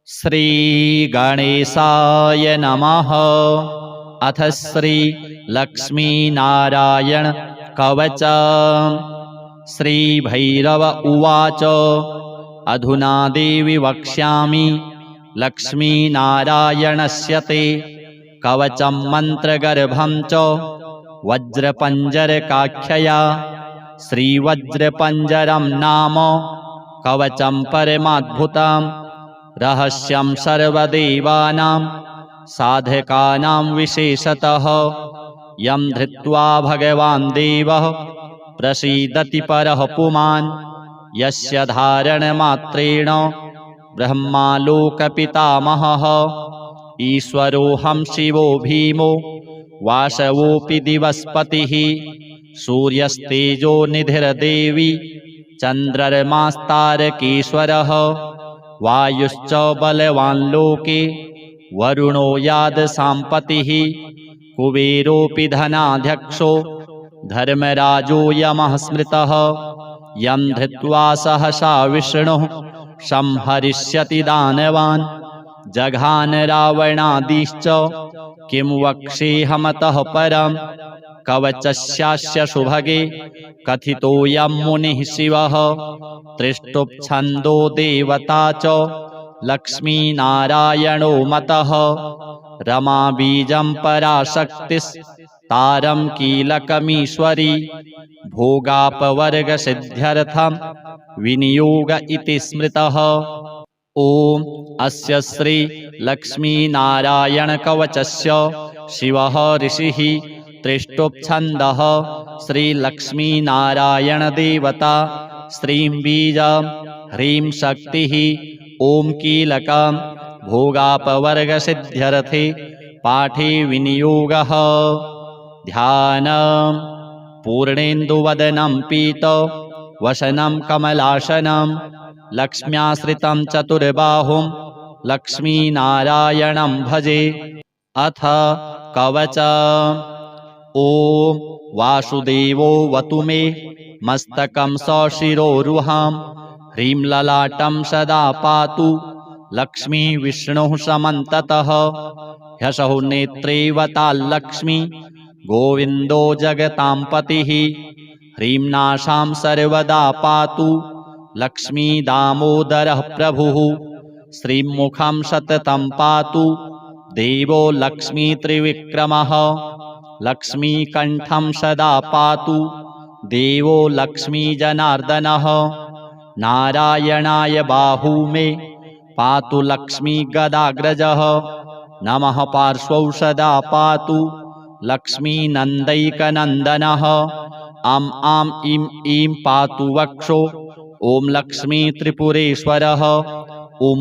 श्री गणेशाय नमः। अथ श्री लक्ष्मीनारायण कवच। श्री भैरव उवाच। अधुना देवि वक्ष्यामि लक्ष्मीनारायणस्य ते कवचं मन्त्रगर्भं च वज्रपञ्जरकाख्यया। श्रीवज्रपञ्जरं नाम कवचं परमाद्भुतं रहस्यं सर्वदेवानां साधकानां विशेषतः यं धृत्वा भगवान् देवः प्रसीदति परः पुमान्। यस्य धारणमात्रेण ब्रह्मालोकपितामहः ईश्वरोऽहं शिवो भीमो वासवोऽपि दिवस्पतिः। सूर्यस्तेजो निधिर्देवी चन्द्रमास्तारकेश्वरः वायुश्च बलवान् लोके वरुणो यादसाम्पतिः। कुबेरोऽपि धनाध्यक्षो धर्मराजो यमः स्मृतः यं धृत्वा सहसा विष्णुः संहरिष्यति दानवान्। जघान रावणादिश्च किं वक्ष्येऽहमतः परं कवचस्यास्य सुभगे कथितोऽयं मुनिः शिवः। त्रिष्टुप्छन्दो देवता च लक्ष्मीनारायणो मतः रमा बीजं पराशक्तिस्तारं कीलकमीश्वरी भोगापवर्गसिद्ध्यर्थं विनियोग इति स्मृतः। ॐ अस्य श्री लक्ष्मीनारायणकवचस्य शिवः ऋषिः त्रिष्टुप्छन्दः श्रीलक्ष्मीनारायणदेवता श्रीं बीजं ह्रीं शक्तिः ॐ कीलकं भोगापवर्गसिद्ध्यर्थे पाठे विनियोगः। ध्यानं पूर्णेन्दुवदनं पीतवसनं कमलासनं लक्ष्म्याश्रितं चतुर्बाहुं लक्ष्मीनारायणं भजे। अथ कवचम्। ॐ वासुदेवो वतु मे मस्तकं सशिरोरुहां ह्रीं ललाटं सदा पातु लक्ष्मी विष्णुः समन्ततः। ह्यसौ नेत्रेवताल्लक्ष्मी गोविन्दो जगतां पतिः ह्रीं नासां सर्वदा पातु लक्ष्मी दामोदरः प्रभुः। श्रीमुखं सततं पातु देवो लक्ष्मी त्रिविक्रमः लक्ष्मीकण्ठं सदा पातु देवो लक्ष्मीजनार्दनः। नारायणाय बाहू मे पातु लक्ष्मीगदाग्रजः नमः पार्श्वौ सदा पातु लक्ष्मीनन्दैकनन्दनः। आं ईं ईं पातु वक्षो ॐ लक्ष्मी त्रिपुरेश्वरः। ॐ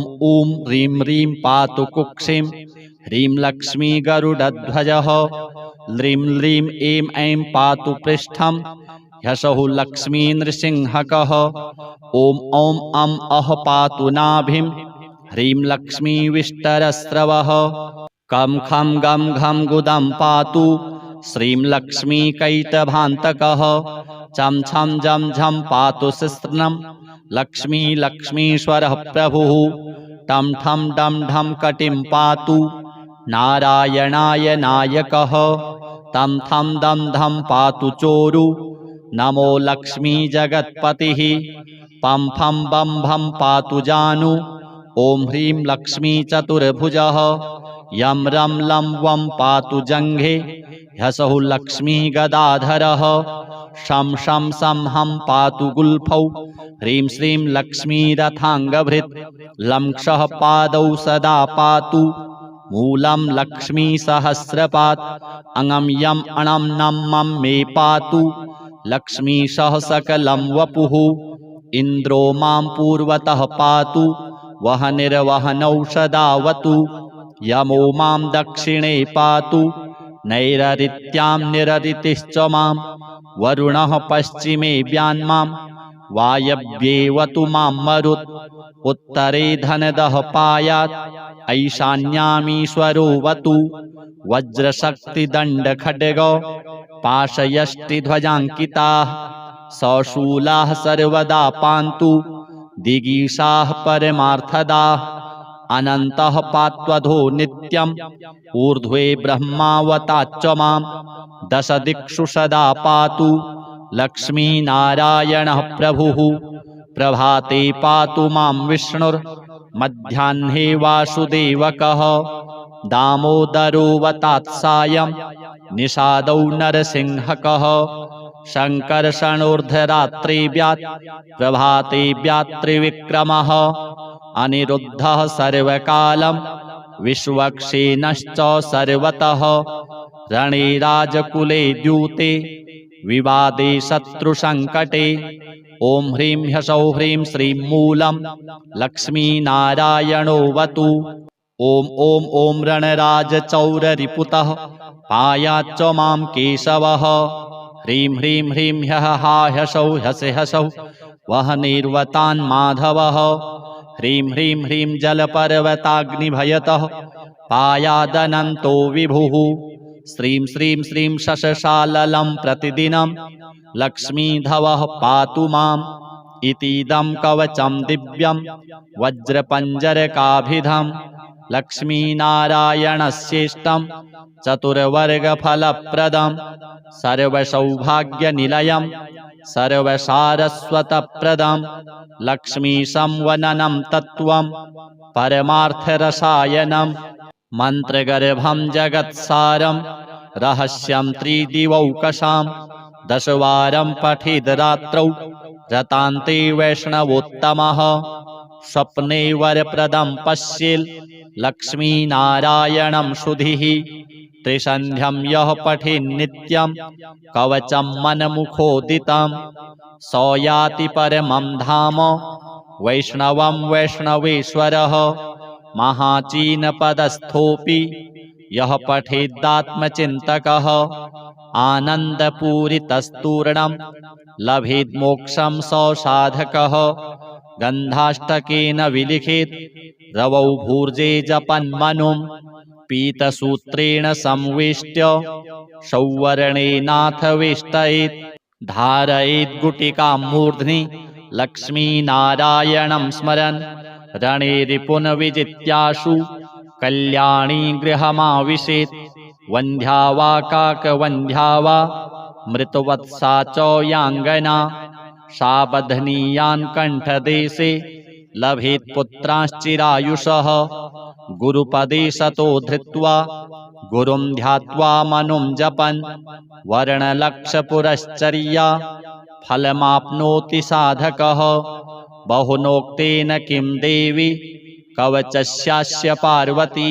ह्रीं ह्रीं पातु कुक्षिं ह्रीं लक्ष्मी गरुडध्वजः। ह्रीं ह्रीं ऐं पातु पृष्ठं ह्यसौ लक्ष्मी नृसिंहकः। ॐ अः पातु नाभिं ह्रीं लक्ष्मी विष्टरस्रवः। कं खं गं घं गुदं पातु श्रीं लक्ष्मी कैटभान्तकः। चं छं जं झं पातु शिश्नं लक्ष्मी लक्ष्मीश्वरः प्रभुः। टं ठं डं ढं कटिं पातु नारायणाय नायकः। तं थं दं धं पातु चोरु नमो लक्ष्मी जगत्पतिः। पं फं बं भं पातु जानु ॐ ह्रीं लक्ष्मी चतुर्भुजः। यं रं लं वं पातु जङ्घे ह्यसौ लक्ष्मी गदाधरः। शं शं सं हं पातु गुल्फौ ह्रीं श्रीं लक्ष्मी रथाङ्गभृत्। लं क्षः पादौ सदा पातु मूलं लक्ष्मी सहस्रपात्। अङं यं अणं नं मं मे पातु लक्ष्मी सह सकलं वपुः। इन्द्रो मां पूर्वतः पातु वहनिर्वहनौ सदावतु। यमो मां दक्षिणे पातु नैररित्यां निररितिश्च मां। वरुणः पश्चिमे व्यान्मां वायव्येवतु मां मरुत्। उत्तरे धनदः पायात् ऐशान्यामीश्वरो वतु। वज्रशक्तिदण्डखड्ग पाशयष्टिध्वजाङ्किताः सशूलाः सर्वदा पान्तु दिगीषाः परमार्थदाः। अनन्तः पात्वधो नित्यम् ऊर्ध्वे ब्रह्मावताच्च मां दश दिक्षु सदा पातु लक्ष्मीनारायणः प्रभुः प्रभाते पातु मां विष्णुर्मध्याह्ने वासुदेवकः दामोदरोऽवतात् सायं निषादौ नरसिंहकः शङ्कर्षणोर्ध्वरात्रे व्यात् प्रभाते व्यात् त्रिविक्रमः अनिरुद्धः सर्वकालं विश्वक्सेनश्च सर्वतः रणे राजकुले द्यूते विवादे शत्रुसङ्कटे ॐ ह्रीं ह्सौः ह्रीं श्रीं मूलं लक्ष्मीनारायणोऽवतु ॐ ॐ ॐ रणराजचौररिपुतः पायाच्च मां केशवः ह्रीं ह्रीं ह्रीं ह्यः हा ह्सौः ह्सै ह्सौः वह्निर्वतान् माधवः ह्रीं ह्रीं ह्रीं जलपर्वताग्निभयतः पायादनन्तो विभुः श्रीं श्रीं श्रीं शशशाललं प्रतिदिनं लक्ष्मीधवः पातु माम् इतीदं कवचं दिव्यं वज्रपञ्जरकाभिधं लक्ष्मीनारायणस्येष्टं चतुर्वर्गफलप्रदं सर्वसौभाग्यनिलयं सर्वसारस्वतप्रदं लक्ष्मीसंवननं तत्त्वं परमार्थरसायनं मन्त्रगर्भं जगत्सारं रहस्यं त्रिदिवौकशां दशवारं पठेद् रात्रौ रतान्ते वैष्णवोत्तमः स्वप्ने वरप्रदं पश्येल् लक्ष्मीनारायणं सुधिः त्रिसन्ध्यं यः पठेन्नित्यं कवचं मनमुखोदितं स याति परमं धाम वैष्णवं वैष्णवेश्वरः महाचीनपदस्थोऽपि यः पठेदात्मचिन्तकः आनन्दपूरितस्तूर्णं लभेद्मोक्षं स साधकः गन्धाष्टकेन विलिखेत् रवौ भूर्जे जपन्मनुं पीतसूत्रेण संवेष्ट्य सौवर्णेनाथ वेष्टयेत् धारयेत् गुटिकां मूर्ध्नि लक्ष्मीनारायणं स्मरन् रणे रिपुन् विजित्याशु कल्याणी गृहमाविशेत् वन्ध्या वा काकवन्ध्या वा मृतवत्सा च याङ्गना सा बध्नीयान् कण्ठदेशे लभेत् पुत्रांश्चिरायुषः गुरुपदे सतो धृत्वा गुरुं ध्यात्वा मनुं जपन् वर्णलक्षपुरश्चर्या फलमाप्नोति साधकः बहुनोक्तेन किं देवी कवचस्यास्य पार्वती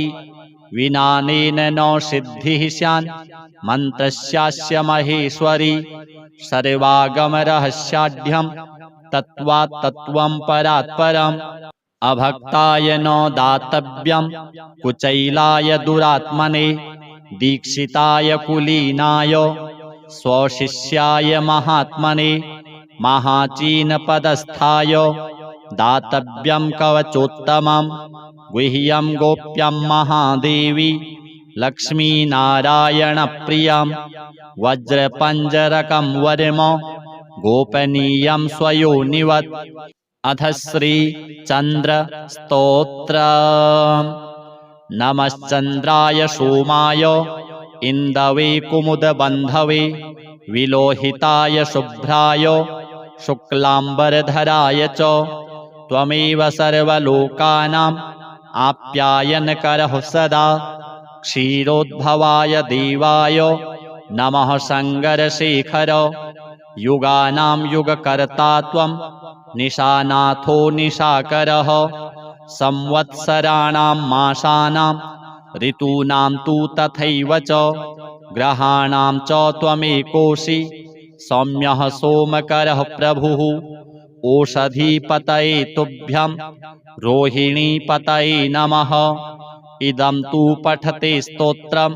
विनानेन न सिद्धिः स्यान् मन्त्रस्यास्य महेश्वरी सर्वागमरहस्याढ्यं तत्त्वात् तत्त्वं परात् परम् अभक्ताय न दातव्यं कुचैलाय दुरात्मने दीक्षिताय कुलीनाय स्वशिष्याय महात्मने महाचीनपदस्थाय दातव्यं कवचोत्तमं गुह्यं गोप्यं महादेवी लक्ष्मीनारायणप्रियं वज्रपञ्जरकं वर्म गोपनीयं स्वयोनिवत् अथ श्रीचन्द्रस्तोत्रम् नमश्चन्द्राय सोमाय इन्दवे कुमुदबन्धवे विलोहिताय शुभ्राय शुक्लाम्बरधराय च त्वमेव सर्वलोकानाम् आप्यायनकरः सदा क्षीरोद्भवाय देवाय नमः शङ्करशेखर युगानां युगकर्ता त्वं निशानाथो निशाकरः संवत्सराणां मासानां ऋतूनां तु तथैव च ग्रहाणां च त्वमेकोऽसि सौम्यः सोमकरः प्रभुः ओषधीपतये तुभ्यं रोहिणीपतये नमः इदं तु पठते स्तोत्रं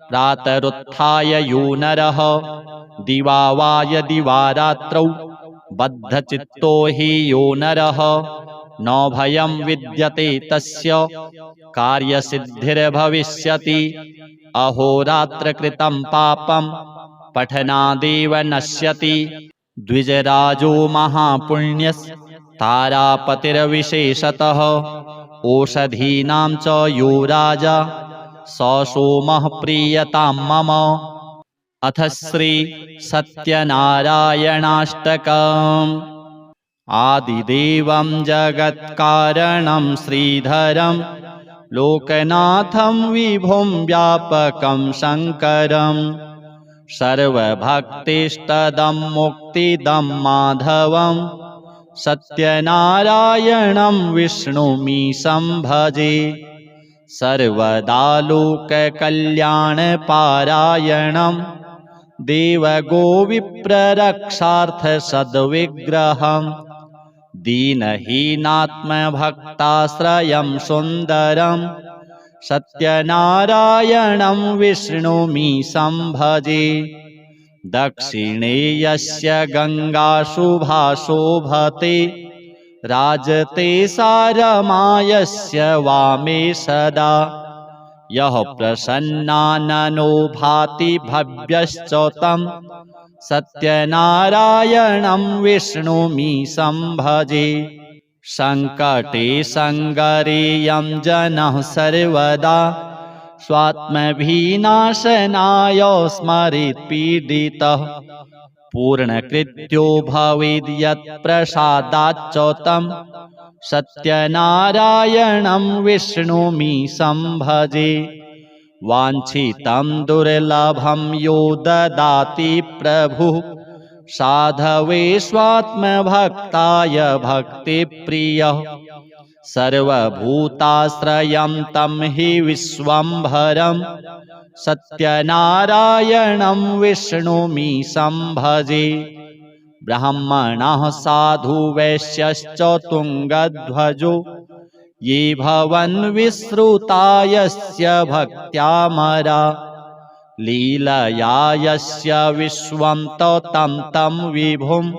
प्रातरुत्थाय यो नरः दिवा वा यदि वा रात्रौ बद्धचित्तो हि यो नरः न भयं विद्यते तस्य कार्यसिद्धिर्भविष्यति अहोरात्रकृतं पापं पठनादेव नश्यति द्विजराजो महापुण्यस् तारापतिर्विशेषतः ओषधीनां च यो राजा स सोमः प्रीयतां मम। अथ श्री सत्यनारायणाष्टकम्। आदिदेवं जगत्कारणं श्रीधरं लोकनाथं विभुं व्यापकं शङ्करं सर्वभक्तिष्टदं मुक्तिदं माधवं सत्यनारायणं विष्णुमीशं भजे। सर्वदा लोककल्याणपारायणं देवगोविप्ररक्षार्थसद्विग्रहं दीनहीनात्मभक्ताश्रयं सुन्दरं सत्यनारायणं विष्णुमीशं भजे। दक्षिणे यस्य गङ्गा शुभा शोभते राजते सारमायस्य वामे सदा। यः प्रसन्नाननो भाति भव्यश्च तं सत्यनारायणं विष्णुमीशं भजे। सङ्कटे सङ्गरेयं जनः सर्वदा स्वात्मविनाशनाय स्मरेत् पीडितः। पूर्णकृत्यो भवेद् यत्प्रसादाच्च तं सत्यनारायणं विष्णुमीशं भजे। वाञ्छितं दुर्लभं यो ददाति प्रभुः साधवे स्वात्मभक्ताय भक्तिप्रियः। सर्वभूताश्रयं तं हि विश्वम्भरं सत्यनारायणं विष्णुमीशं भजे। ब्राह्मणः साधु वैश्यश्च तुङ्गध्वजो ये भवन् विश्रुता यस्य भक्त्यामरा। लीलया यस्य विश्वं तं विभुं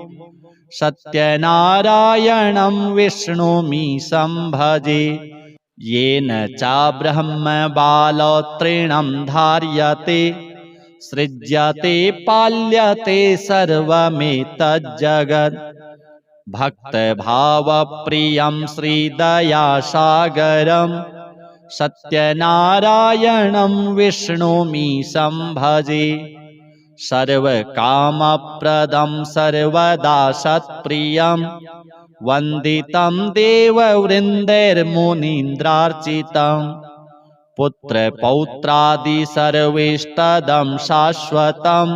सत्यनारायणं विष्णुमीशं भजे। येन च ब्रह्मबालतृणं धार्यते सृज्यते पाल्यते सर्वमेतज्जगत्। भक्तभावप्रियं श्रीदयासागरं सत्यनारायणं विष्णुमीशं भजे। सर्वकामप्रदं सर्वदा सत्प्रियं वन्दितं देववृन्दैर्मुनीन्द्रार्चितं। पुत्रपौत्रादि सर्वेष्टदं शाश्वतं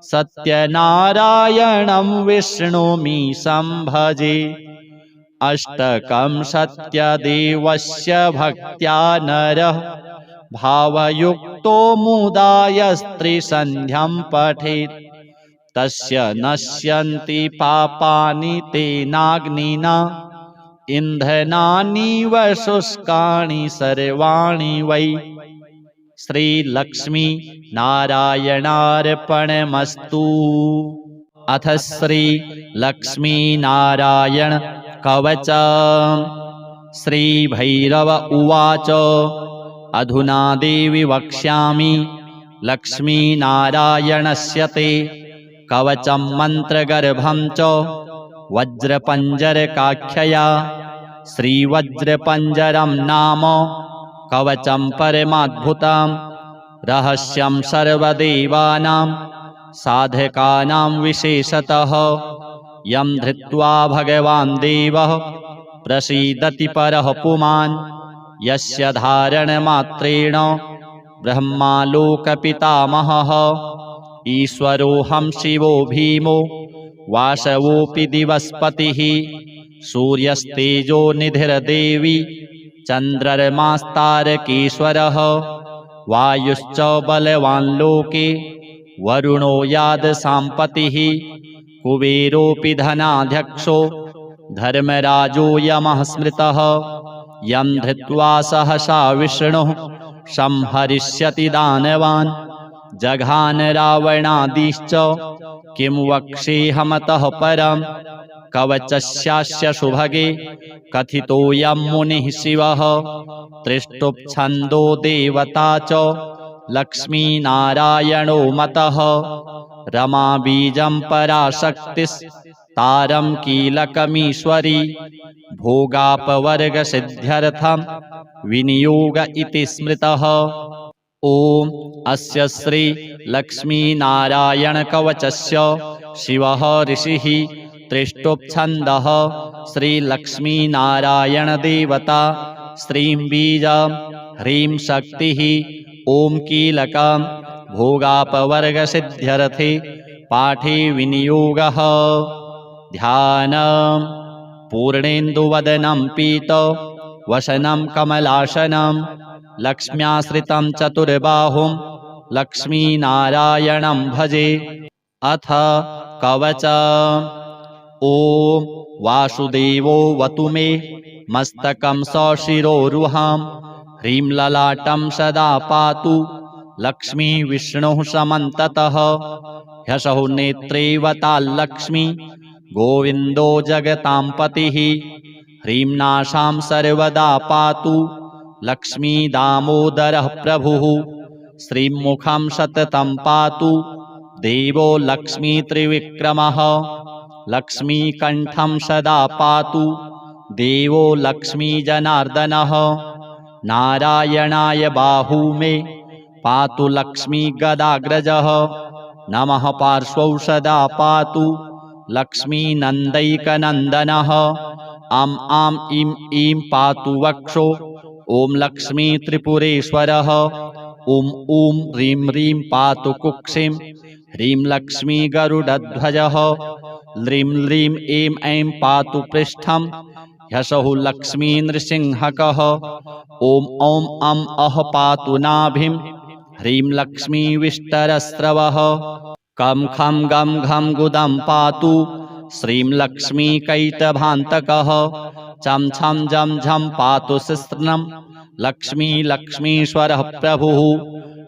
सत्यनारायणं विष्णुमीशं भजे। अष्टकं सत्यदेवस्य भक्त्या नरः भावयुक्तो मुदा यस्त्रिसन्ध्यं पठेत् तस्य नश्यन्ति पापानि तेनाग्निना इन्धनानीव शुष्कानि सर्वाणि वै। श्रीलक्ष्मी नारायणार्पणमस्तु। अथ श्री लक्ष्मी नारायण कवचम्। श्रीभैरव उवाच अधुना देवि वक्ष्यामि लक्ष्मीनारायणस्य ते कवचं मन्त्रगर्भं च वज्रपञ्जरकाख्यया। श्रीवज्रपञ्जरं नाम कवचं परमाद्भुतं रहस्यं सर्वदेवानां साधकानां विशेषतः। यं धृत्वा भगवान् देवः प्रसीदति परः पुमान् यस्य धारणमात्रेण ब्रह्मालोकपितामहः। ईश्वरोऽहं शिवो भीमो वासवोऽपि दिवस्पतिः। सूर्यस्तेजो निधिर्देवी चन्द्रमास्तारकेश्वरः। वायुश्च बलवान् लोके वरुणो यादसाम्पतिः। कुबेरोऽपि धनाध्यक्षो धर्मराजो यमः स्मृतः। यं धृत्वा सहसा विष्णुः संहरिष्यति दानवान्। जघान रावणादिश्च किं वक्ष्येऽहमतः परम्। कवचस्यास्य सुभगे कथितोऽयं मुनिः शिवः। त्रिष्टुप्छन्दो देवता च लक्ष्मीनारायणो मतः। रमा बीजं पराशक्तिस् तारं कीलकमीश्वरी भोगापवर्गसिद्ध्यर्थं विनियोग इति स्मृतः। ॐ अस्य श्री लक्ष्मीनारायणकवचस्य शिवः ऋषिः त्रिष्टुप्छन्दः श्रीलक्ष्मीनारायणदेवता श्रीं बीजं ह्रीं शक्तिः ॐ कीलकं भोगापवर्गसिद्ध्यर्थे पाठे विनियोगः। ध्यानम् पूर्णेन्दुवदनं पीतवसनं कमलासनं लक्ष्म्याश्रितं चतुर्बाहुं लक्ष्मीनारायणं भजे। अथ कवचम्। ॐ वासुदेवो वतु मे मस्तकं सशिरोरुहं ह्रीं ललाटं सदा पातु लक्ष्मी विष्णुः समन्ततः। ह्यसौ नेत्रे वताल्लक्ष्मी गोविन्दो जगतां पतिः ह्रीं नासां सर्वदा पातु लक्ष्मी दामोदरः प्रभुः। श्रीं मुखं सततं पातु देवो लक्ष्मी त्रिविक्रमः लक्ष्मी कण्ठं सदा पातु देवो लक्ष्मी जनार्दनः। नारायणाय बाहू मे पातु लक्ष्मी गदाग्रजः नमः पार्श्वौ सदा पातु लक्ष्मी नन्दैकनन्दनः। आम् आम् ईं ईं पातु वक्षो ॐ लक्ष्मी त्रिपुरेश्वरः। ॐ ॐ ह्रीं ह्रीं पातु कुक्षिं ह्रीं लक्ष्मी गरुडध्वजः। ह्रीं ह्रीं ऐं ऐं पातु पृष्ठं ह्यसौ लक्ष्मी नृसिंहकः। ॐ ॐ अं अः पातु नाभिं ह्रीं लक्ष्मी विष्टरस्रवः। कं खं गं घं गुदं पातु श्रीं लक्ष्मी कैटभान्तकः। चं छं जं झं पातु शिश्नं लक्ष्मी लक्ष्मीश्वरः प्रभुः।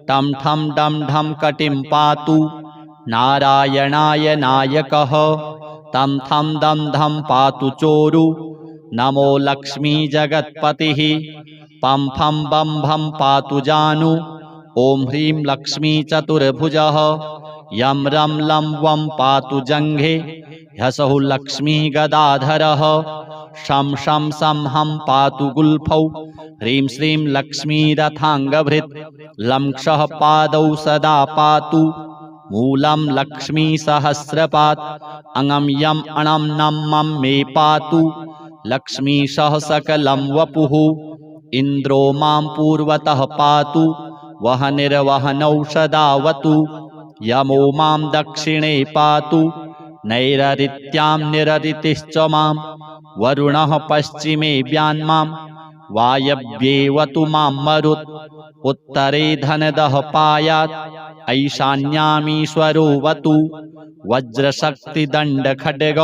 टं ठं डं ढं कटिं पातु नारायणाय नायकः। तं थं दं धं पातु चोरु नमो लक्ष्मी जगत्पतिः। पं फं बं भं पातु जानु ॐ ह्रीं लक्ष्मी चतुर्भुजः। यं रं लं वं पातु जङ्घे ह्यसौ लक्ष्मी गदाधरः। शं शं सं हं पातु गुल्फौ ह्रीं श्रीं लक्ष्मी रथाङ्गभृत्। लं क्षः पादौ सदा पातु मूलं लक्ष्मी सहस्रपात्। अङं यं अणं नं मं मे पातु लक्ष्मी सह सकलं वपुः। इन्द्रो मां पूर्वतः पातु वह निर्वहनौ सदावतु। यमो मां दक्षिणे पातु नैररित्यां निररितिश्च मां। वरुणः पश्चिमे व्यान्मां वायव्येवतु मां मरुत्। उत्तरे धनदः पायात् ऐशान्यामीश्वरो वतु। वज्रशक्तिदण्डखड्ग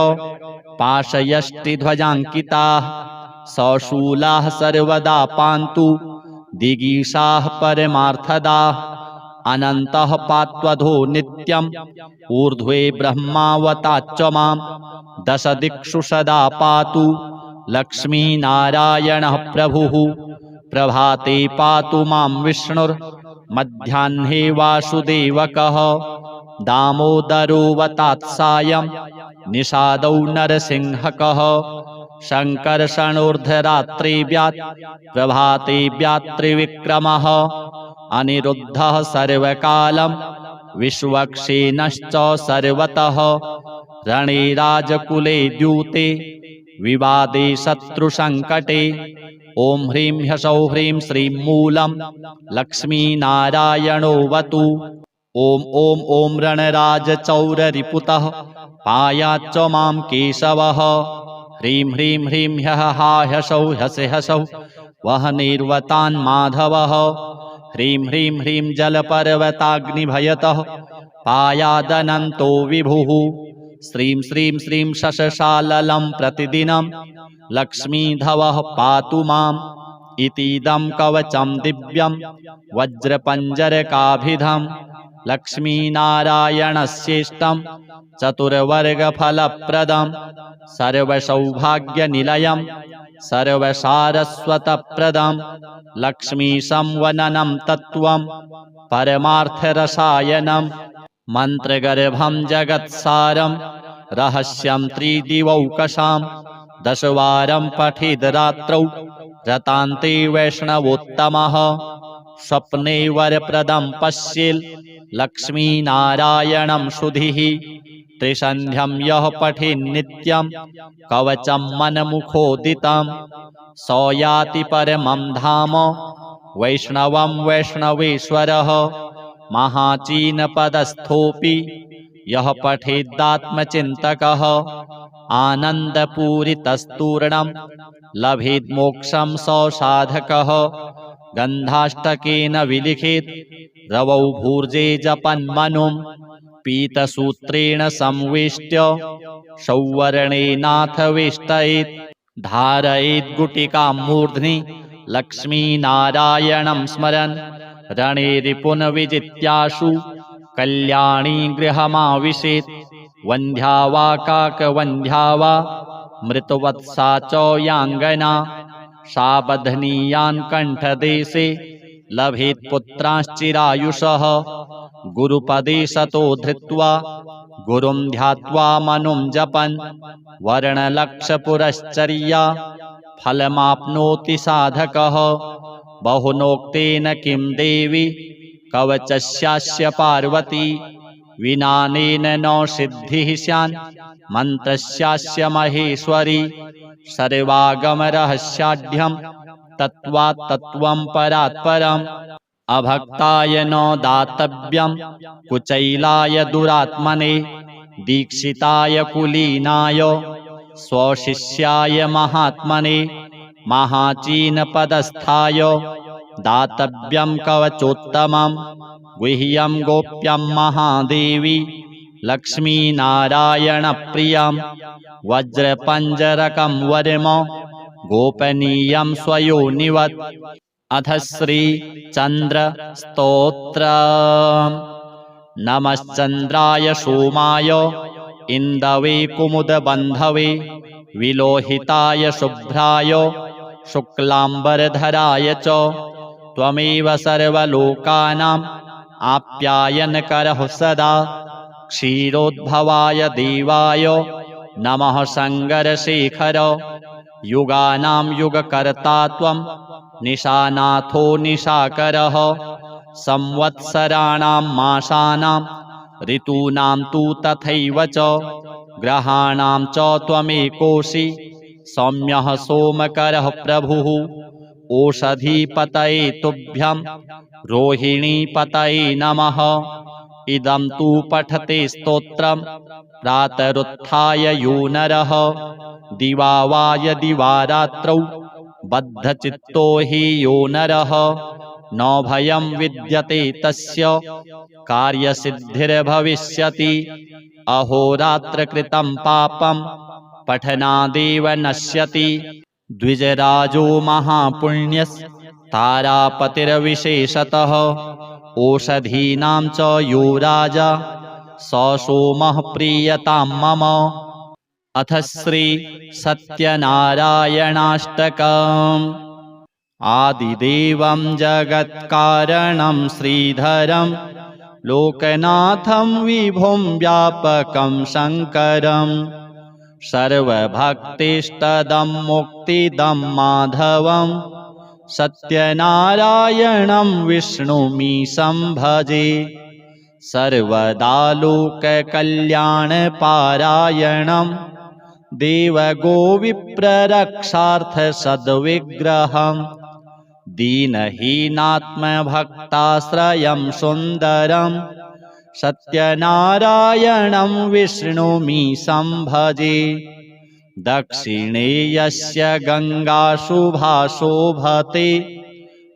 पाशयष्टिध्वजाङ्किताः सशूलाः सर्वदा पान्तु दिगीषाः परमार्थदाः। अनन्तः पात्वधो नित्यम् ऊर्ध्वे ब्रह्मावताच्च मां। दश दिक्षु सदा पातु लक्ष्मीनारायणः प्रभुः। प्रभाते पातु मां विष्णुर्मध्याह्ने वासुदेवकः। दामोदरो वतात्सायं निषादौ नरसिंहकः। शङ्कर्षणोर्ध्वरात्रे व्यात् प्रभाते व्यात् त्रिविक्रमः। अनिरुद्धः सर्वकालं विश्वक्सेनश्च सर्वतः। रणे राजकुले द्यूते विवादे शत्रुसङ्कटे। ॐ ह्रीं ह्सौः ह्रीं श्रीं मूलं लक्ष्मीनारायणो वतु। ॐ ॐ ॐ रणराजचौररिपुतः पायाच्च मां केशवः। ह्रीं ह्रीं ह्रीं ह्यः हा ह्सौः ह्यसे ह्सौः वह निर्वतान् माधवः। ह्रीं ह्रीं ह्रीं जलपर्वताग्निभयतः पायादनन्तो विभुः। श्रीं श्रीं श्रीं शशशाललं प्रतिदिनं लक्ष्मीधवः पातु माम्। इतीदं कवचं दिव्यं वज्रपञ्जरकाभिधं लक्ष्मीनारायणस्येष्टं चतुर्वर्गफलप्रदं सर्वसौभाग्यनिलयं सर्वसारस्वतप्रदं लक्ष्मीसंवननं तत्त्वं परमार्थरसायनं मन्त्रगर्भं जगत्सारं रहस्यं त्रिदिवौकशां दशवारं पठेद् रात्रौ रतान्ते वैष्णवोत्तमः स्वप्ने वरप्रदं पश्येत् लक्ष्मीनारायणं सुधीः त्रिसन्ध्यं यः पठेन्नित्यं कवचं मनमुखोदितं स याति परमं धाम वैष्णवं वैष्णवेश्वरः महाचीनपदस्थोऽपि यः पठेदात्मचिन्तकः आनन्दपूरितस्तूर्णं लभेत् मोक्षं स साधकः गन्धाष्टकेन विलिखेत् रवौ भूर्जे जपन्मनुं पीतसूत्रेण संवेष्ट्य सौवर्णेनाथ वेष्टयेत् धारयेत् गुटिकां मूर्ध्नि लक्ष्मीनारायणं स्मरन् रणे रिपुन् विजित्याशु कल्याणी गृहमाविशेत् वन्ध्या वा काकवन्ध्या वा मृतवत्सा च याङ्गना सा बध्नीयान् कण्ठदेशे लभेत् पुत्रांश्चिरायुषः गुरुपदे सतो धृत्वा गुरुं ध्यात्वा मनुं जपन् वर्णलक्षपुरश्चर्या फलमाप्नोति साधकः बहुनोक्तेन किं देवी कवचस्यास्य पार्वती विनानेन न सिद्धिः स्यान् मन्त्रस्यास्य महेश्वरी सर्वागमरहस्याढ्यं तत्त्वात् तत्त्वं परात् परम् अभक्ताय न दातव्यं कुचैलाय दुरात्मने दीक्षिताय कुलीनाय स्वशिष्याय महात्मने महाचीनपदस्थाय दातव्यं कवचोत्तमं गुह्यं गोप्यं महादेवी लक्ष्मीनारायणप्रियं वज्रपञ्जरकं वर्म गोपनीयं स्वयोनिवत् अथ श्री चन्द्र स्तोत्र नमश्चन्द्राय सोमाय इन्दवे कुमुदबन्धवे विलोहिताय शुभ्राय शुक्लाम्बरधराय च त्वमेव सर्वलोकानाम् आप्यायनकरः सदा क्षीरोद्भवाय देवाय नमः शङ्करशेखर युगानां युगकर्ता त्वं निशानाथो निशाकरः संवत्सराणां मासानां ऋतूनां तु तथैव च ग्रहाणां च त्वमेकोऽसि सौम्यः सोमकरः प्रभुः ओषधीपतये तुभ्यं रोहिणीपतये नमः इदं तु पठते स्तोत्रं प्रातरुत्थाय यो नरः दिवा वा यदि वा रात्रौ बद्धचित्तो हि यो नरः न भयं विद्यते तस्य कार्यसिद्धिर्भविष्यति अहोरात्रकृतं पापं पठनादेव नश्यति द्विजराजो महापुण्यस्तारापतिर्विशेषतः ओषधीनां च यो राजा स सोमः प्रीयतां मम अथ श्री सत्यनारायणाष्टकम् आदिदेवं जगत्कारणं श्रीधरं लोकनाथं विभुं व्यापकं शङ्करं सर्वभक्तिष्टदं मुक्तिदं माधवं सत्यनारायणं विष्णुमीशं भजे सर्वदा लोककल्याणपारायणं देवगोविप्ररक्षार्थसद्विग्रहं दीनहीनात्मभक्ताश्रयं सुन्दरं सत्यनारायणं विष्णुमीशं भजे दक्षिणे यस्य गङ्गाशुभा शोभते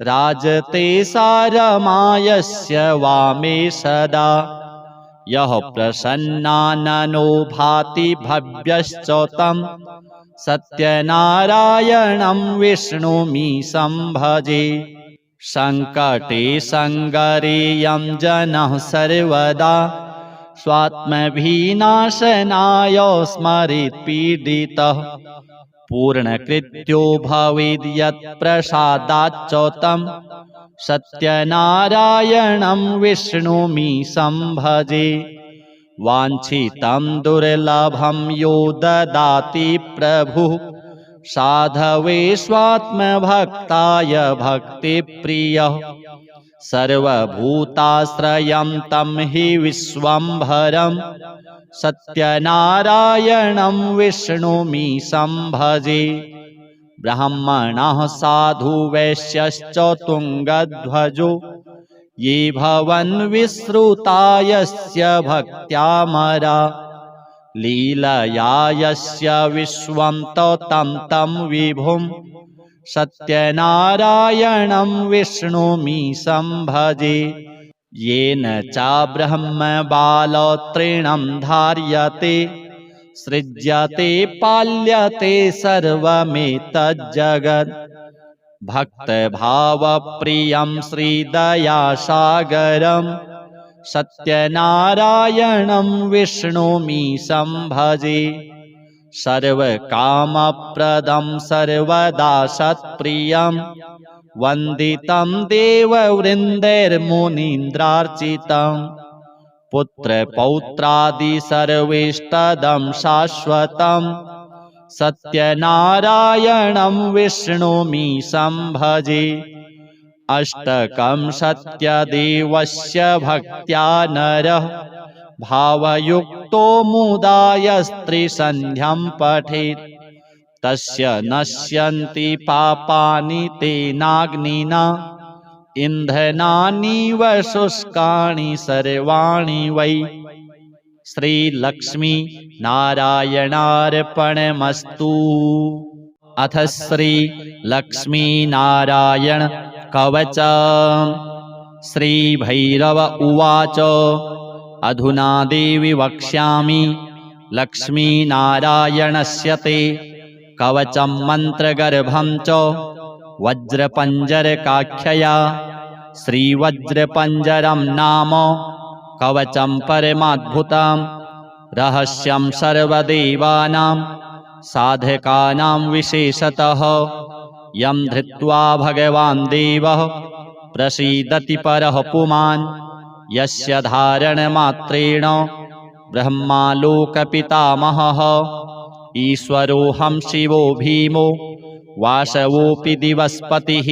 राजते सारमायस्य वामे सदा यः प्रसन्नाननो भाति भव्यश्च तं सत्यनारायणं विष्णुमीशं भजे सङ्कटे सङ्गरेयं जनः सर्वदा स्वात्मविनाशनाय स्मरेत् पीडितः पूर्णकृत्यो भवेद् यत्प्रसादाच्च तं सत्यनारायणं विष्णुमीशं भजे वाञ्छितं दुर्लभं यो ददाति प्रभुः साधवेष्वात्मभक्ताय भक्तिप्रियः सर्वभूताश्रयं तं हि विश्वम्भरं सत्यनारायणं विष्णुमीशं भजे। ब्राह्मणः साधु वैश्यश्च तुङ्गध्वजो ये भवन् विश्रुता यस्य भक्त्यामरा लीलया यस्य विश्वं तं तं विभुं सत्यनारायणं विष्णुमीशं भजे। येन च ब्रह्मबालतृणं धार्यते सृज्यते पाल्यते सर्वमेतज्जगत् भक्तभावप्रियं श्रीदयासागरं सत्यनारायणं विष्णुमीशं भजे। सर्वकामप्रदं सर्वदा सत्प्रियं वन्दितं देववृन्दैर्मुनीन्द्रार्चितं पुत्रपौत्रादि सर्वेष्टदं शाश्वतं सत्यनारायणं विष्णुमीशं भजे। अष्टकं सत्यदेवस्य भक्त्या नरः भावयुक्तो मुदा यस्त्रिसन्ध्यं पठेत् तस्य नश्यन्ति पापानि तेनाग्निना इन्धनानीव शुष्कानि सर्वाणि वै। श्रीलक्ष्मी नारायणार्पणमस्तु। अथ श्री लक्ष्मी नारायण कवच। श्री भैरव उवाच अधुना देवी वक्ष्यामि लक्ष्मीनारायणस्य ते कवचं मन्त्रगर्भं च वज्रपञ्जरकाख्यया। श्रीवज्रपञ्जरं नाम कवचं परमाद्भुतं रहस्यं सर्वदेवानां साधकानां विशेषतः यं धृत्वा भगवान् देवः प्रसीदति परः पुमान् यस्य धारणमात्रेण ब्रह्मालोकपितामहः ईश्वरोऽहं शिवो भीमो वासवोऽपि दिवस्पतिः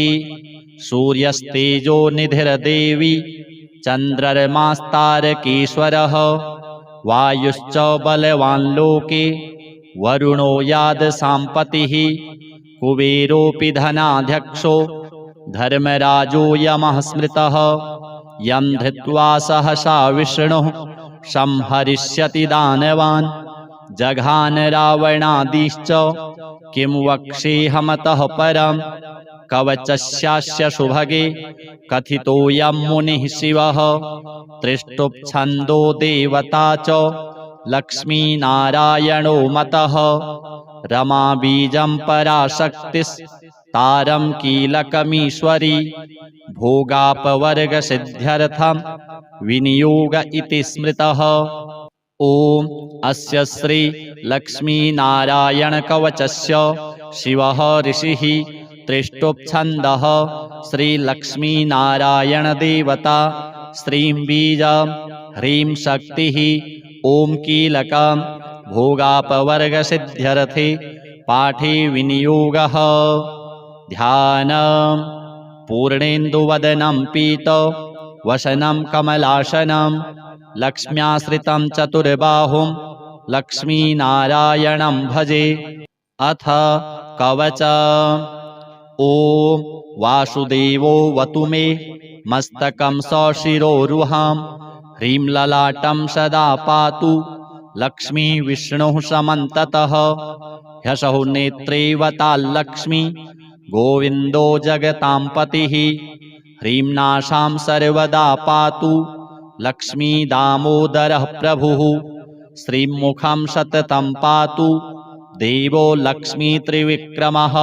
सूर्यस्तेजो निधिर्देवी चन्द्रमास्तारकेश्वरः वायुश्च बलवान् लोके वरुणो यादसाम्पतिः कुबेरोऽपि धनाध्यक्षो धर्मराजो यमः स्मृतः यं धृत्वा सहसा विष्णुः संहरिष्यति दानवान् जघान रावणादिश्च किं वक्ष्येऽहमतः परं कवचस्यास्य सुभगे कथितोऽयं मुनिः शिवः त्रिष्टुप्छन्दो देवता च लक्ष्मीनारायणो मतः रमाबीजं पराशक्तिस्तारं कीलकमीश्वरी भोगापवर्गसिद्ध्यर्थं विनियोग इति स्मृतः। ॐ अस्य श्री लक्ष्मीनारायणकवचस्य शिवः ऋषिः त्रिष्टुप्छन्दः श्रीलक्ष्मीनारायणदेवता श्रीं बीजं ह्रीं शक्तिः ॐ कीलकं भोगापवर्गसिद्ध्यर्थे पाठे विनियोगः। ध्यानं पूर्णेन्दुवदनं पीतवसनं कमलासनं लक्ष्म्याश्रितं चतुर्बाहुं लक्ष्मीनारायणं भजे। अथ कवच। ॐ वासुदेवो वतु मे मस्तकं सशिरोरुहं ह्रीं ललाटं सदा पातु लक्ष्मी विष्णुः समन्ततः ह्यसौ नेत्रे वताल्लक्ष्मी गोविन्दो जगतां पतिः ह्रीं नासां सर्वदा पातु लक्ष्मी दामोदरः प्रभुः श्रीमुखं सततं पातु देवो लक्ष्मी त्रिविक्रमः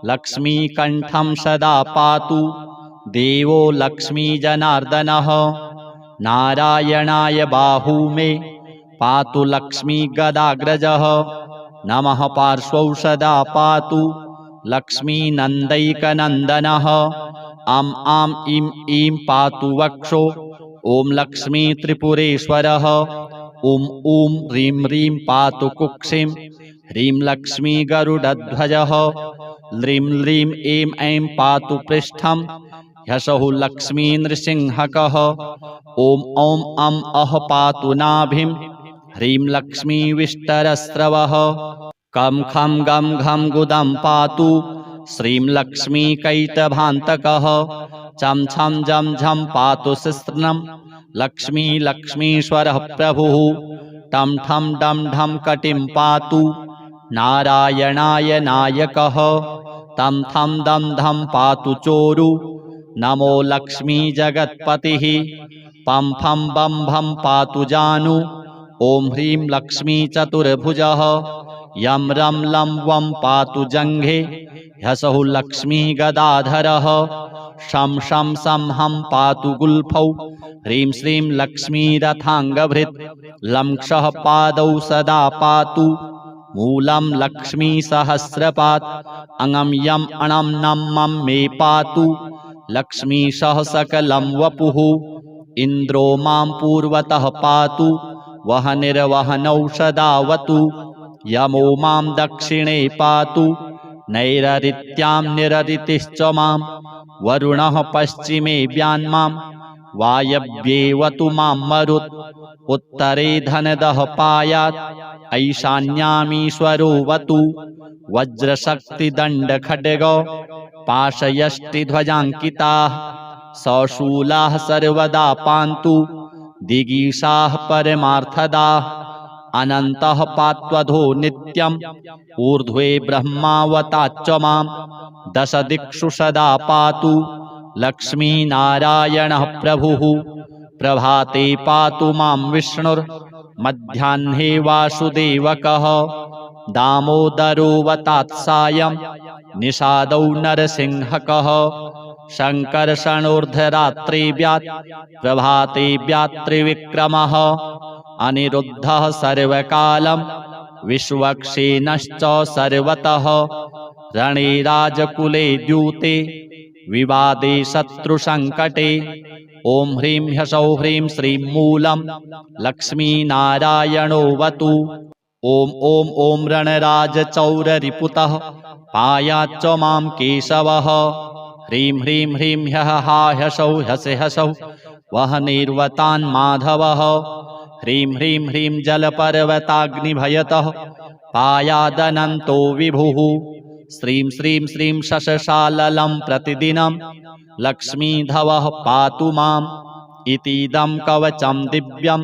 लक्ष्मीकण्ठं सदा पातु देवो लक्ष्मीजनार्दनः नारायणाय बाहू मे पातु लक्ष्मीगदाग्रजः नमः पार्श्वौ सदा पातु लक्ष्मीनन्दैकनन्दनः आम् आम् ईं ईं पातु वक्षो ॐ लक्ष्मी त्रिपुरेश्वरः ॐ ॐ ह्रीं ह्रीं पातु कुक्षिं ह्रीं लक्ष्मी गरुडध्वजः ह्रीं ह्रीं ऐं ऐं पातु पृष्ठं ह्सौः लक्ष्मी नृसिंहकः ॐ ॐ अं अः पातु नाभिं ह्रीं लक्ष्मी विष्टरस्रवः कं खं गं घं गुदं पातु श्रीं लक्ष्मी कैटभान्तकः चं छं जं झं पातु सिस्रनं लक्ष्मी लक्ष्मीश्वरः प्रभुः टं ठं डं ढं कटिं पातु नारायणाय नायकः तं थं दं धं पातु चोरु नमो लक्ष्मी जगत्पतिः पं फं बं भं पातु जानु ॐ ह्रीं लक्ष्मी चतुर्भुजः यं रं लं वं पातु जङ्घे ह्सौः लक्ष्मी गदाधरः शं शं सं हं पातु गुल्फौ ह्रीं श्रीं लक्ष्मी रथाङ्गभृत् लं क्षः पादौ सदा पातु मूलं लक्ष्मी सहस्रपात् अङ्गं यं अणं नं मं मे पातु लक्ष्मीशः सकलं वपुः इन्द्रो मां पूर्वतः पातु वहनिर्वहनौ सदावतु यमो मां दक्षिणे पातु नैररित्यां निररितिश्च मां वरुणः पश्चिमे व्यान्मां वायव्येवतु मां मरुत् उत्तरे धनदः पायात् ऐशान्यामीश्वरोऽवतु वज्रशक्तिदण्डखड्गौ पाशयष्टिध्वजाङ्किताः सशूलाः सर्वदा पान्तु दिगीषाः परमार्थदाः अनन्तः पात्वधो नित्यम् ऊर्ध्वे ब्रह्मावताच्च मां दशदिक्षु सदा पातु लक्ष्मीनारायणः प्रभुः प्रभाते पातु मां विष्णुर्मध्याह्ने वासुदेवकः दामोदरोऽवतात्सायं निषादौ नरसिंहकः शङ्कर्षणोर्ध्वरात्रिव्यात् प्रभाते व्यात्रिविक्रमः अनिरुद्धः सर्वकालं विश्वक्सेनश्च सर्वतः रणे राजकुले द्यूते विवादे शत्रुसङ्कटे ॐ ह्रीं ह्सौः ह्रीं श्रीं मूलं लक्ष्मीनारायणोऽवतु ॐ ॐ ॐ रणराजचौररिपुतः पायाच्च मां केशवः ह्रीं ह्रीं ह्रीं ह्यः हा ह्सौः ह्यसे ह्सौः वह्निर्वतान् माधवः ह्रीं ह्रीं ह्रीं जलपर्वताग्निभयतः पायादनन्तो विभुः श्रीं श्रीं श्रीं शशशाललं प्रतिदिनं लक्ष्मीधवः पातु माम् इतीदं कवचं दिव्यं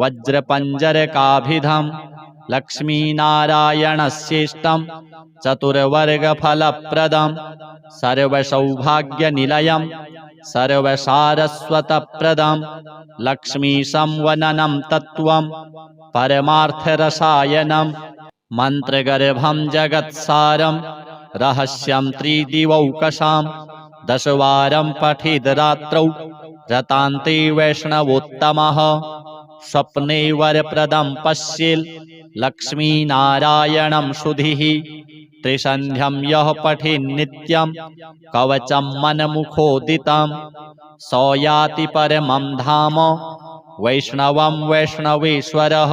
वज्रपञ्जरकाभिधं लक्ष्मीनारायणस्येष्टं चतुर्वर्गफलप्रदं सर्वसौभाग्यनिलयं सर्वसारस्वतप्रदं लक्ष्मीसंवननं तत्त्वं परमार्थरसायनं मन्त्रगर्भं जगत्सारं रहस्यं त्रिदिवौकसां दशवारं पठेद् रात्रौ रतान्ते वैष्णवोत्तमः स्वप्ने वरप्रदं पश्येल् लक्ष्मीनारायणं सुधिः त्रिसन्ध्यं यः पठेन्नित्यं कवचं मनमुखोदितं स याति परमं धाम वैष्णवं वैष्णवेश्वरः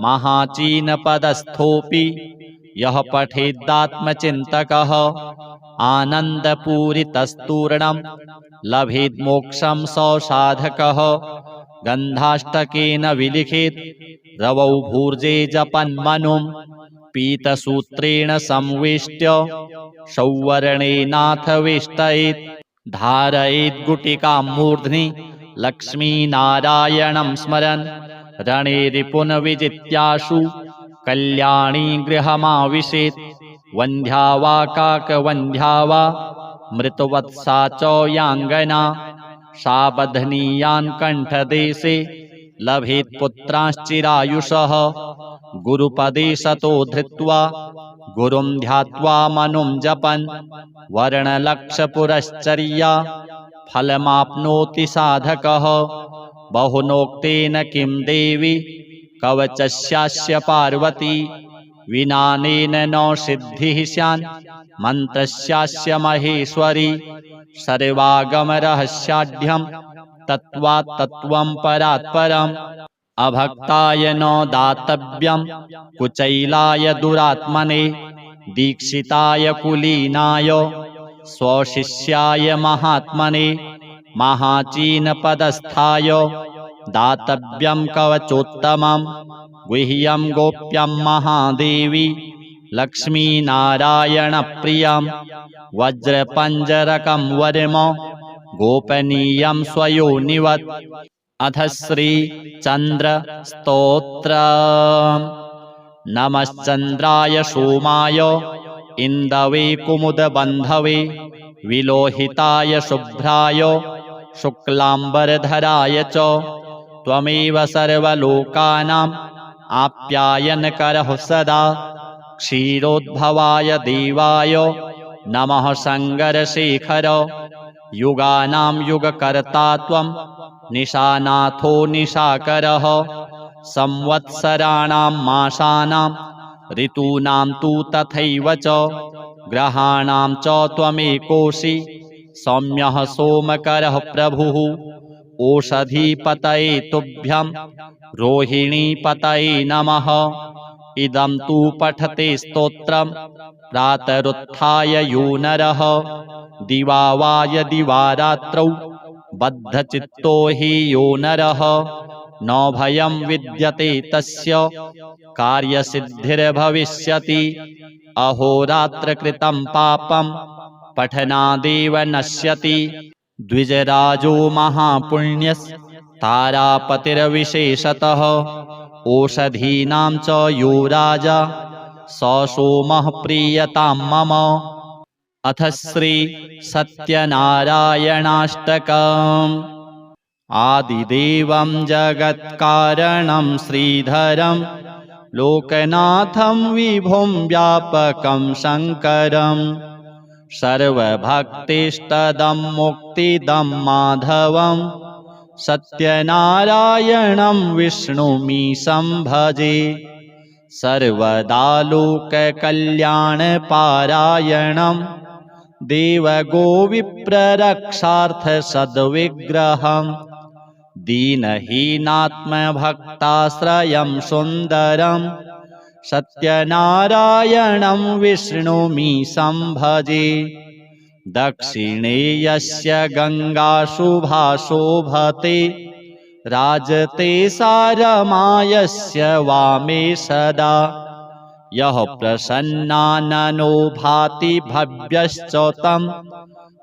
महाचीनपदस्थोऽपि यः पठेदात्मचिन्तकः आनन्दपूरितस्तूर्णं लभेद्मोक्षं स साधकः गन्धाष्टकेन विलिखेत् रवौ भूर्जे जपन्मनुं पीतसूत्रेण संवेष्ट्य सौवर्णेनाथ वेष्टयेत् धारयेत् गुटिकां मूर्ध्नि लक्ष्मीनारायणं स्मरन् रणे रिपुन् विजित्याशु कल्याणी गृहमाविशेत् वन्ध्या वा काकवन्ध्या वा मृतवत्सा च याङ्गना सा बध्नीयान् कण्ठदेशे लभेत् पुत्रांश्चिरायुषः गुरुपदे सतो धृत्वा गुरुं ध्यात्वा मनुं जपन् वर्णलक्षपुरश्चर्या फलमाप्नोति साधकः बहुनोक्तेन किं देवी कवचस्यास्य पार्वती विनानेन न सिद्धिः स्यान् मन्त्रस्यास्य महेश्वरी सर्वागमरहस्याढ्यं तत्त्वात् तत्त्वं परात् परम् अभक्ताय न दातव्यं कुचैलाय दुरात्मने दीक्षिताय कुलीनाय स्वशिष्याय महात्मने महाचीनपदस्थाय दातव्यं कवचोत्तमं गुह्यं गोप्यं महादेवी लक्ष्मीनारायणप्रियं वज्रपञ्जरकं वर्म गोपनीयं स्वयोनिवत्। अथ श्री चंद्र स्तोत्र। नमश्चंद्राय सोमाय इंदवे कुमुदबंधवे विलोहिताय शुभ्राय शुक्लांबरधराय च त्वमेव सर्वलोकानां आप्यायनकरः सदा क्षीरोद्भवाय देवाय नमः शङ्करशेखर। युगानां युगकर्ता त्वं निशानाथो निशाकरः संवत्सराणां मासानां ऋतूनां तु तथैव च ग्रहाणां च त्वमेकोऽसि सौम्यः सोमकरः प्रभुः। ओषधीपतये तुभ्यं रोहिणीपतये नमः। इदं तु पठते स्तोत्रं प्रातरुत्थाय यो नरः दिवा वा यदि वा रात्रौ बद्धचित्तो हि यो नरः न भयं विद्यते तस्य कार्यसिद्धिर्भविष्यति। अहोरात्रकृतं पापं पठनादेव नश्यति। द्विजराजो महापुण्यस्तारापतिर्विशेषतः ओषधीनां च यो राजा स सोमः प्रीयतां मम। अथ श्री सत्यनारायणाष्टकम्। आदिदेवं जगत्कारणं श्रीधरं लोकनाथं विभुं व्यापकं शङ्करं सर्वभक्तिष्टदं मुक्तिदं माधवं सत्यनारायणं विष्णुमीशं भजे। सर्वदा लोककल्याणपारायणं देवगोविप्ररक्षार्थसद्विग्रहं दीनहीनात्मभक्ताश्रयं सुन्दरं सत्यनारायणं विष्णुमीशं भजे। दक्षिणे यस्य गङ्गा शुभा शोभते राजते सारमायस्य वामे सदा। यः प्रसन्नाननो भाति भव्यश्च तं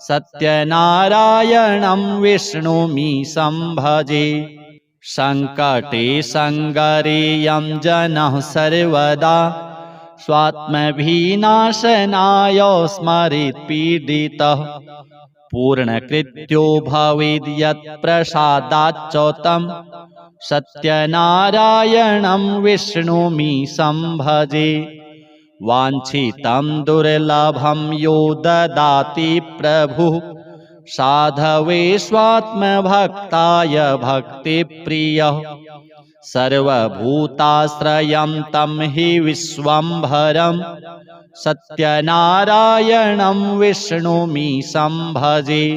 सत्यनारायणं विष्णुमीशं भजे। सङ्कटे सङ्गरेयं जनः सर्वदा स्वात्मविनाशनाय स्मरेत् पीडितः। पूर्णकृत्यो भवेद् यत्प्रसादाच्च तं सत्यनारायणं विष्णुमीशं भजे। वाञ्छितं दुर्लभं यो ददाति प्रभुः साधवे स्वात्मभक्ताय भक्तिप्रियः। सर्वभूताश्रयं तं हि विश्वम्भरं सत्यनारायणं विष्णुमीशं भजे।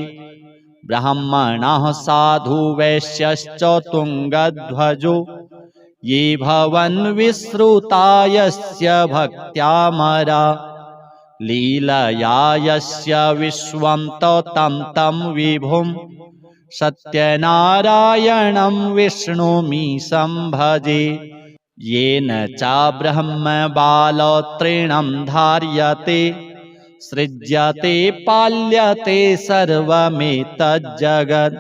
ब्राह्मणः साधु वैश्यश्च तुङ्गध्वजो ये भवन् विश्रुता यस्य भक्त्यामरा। लीलया यस्य विश्वं तं विभुं सत्यनारायणं विष्णुमीशं भजे। येन च ब्रह्मबालतृणं धार्यते सृज्यते पाल्यते सर्वमेतज्जगत्।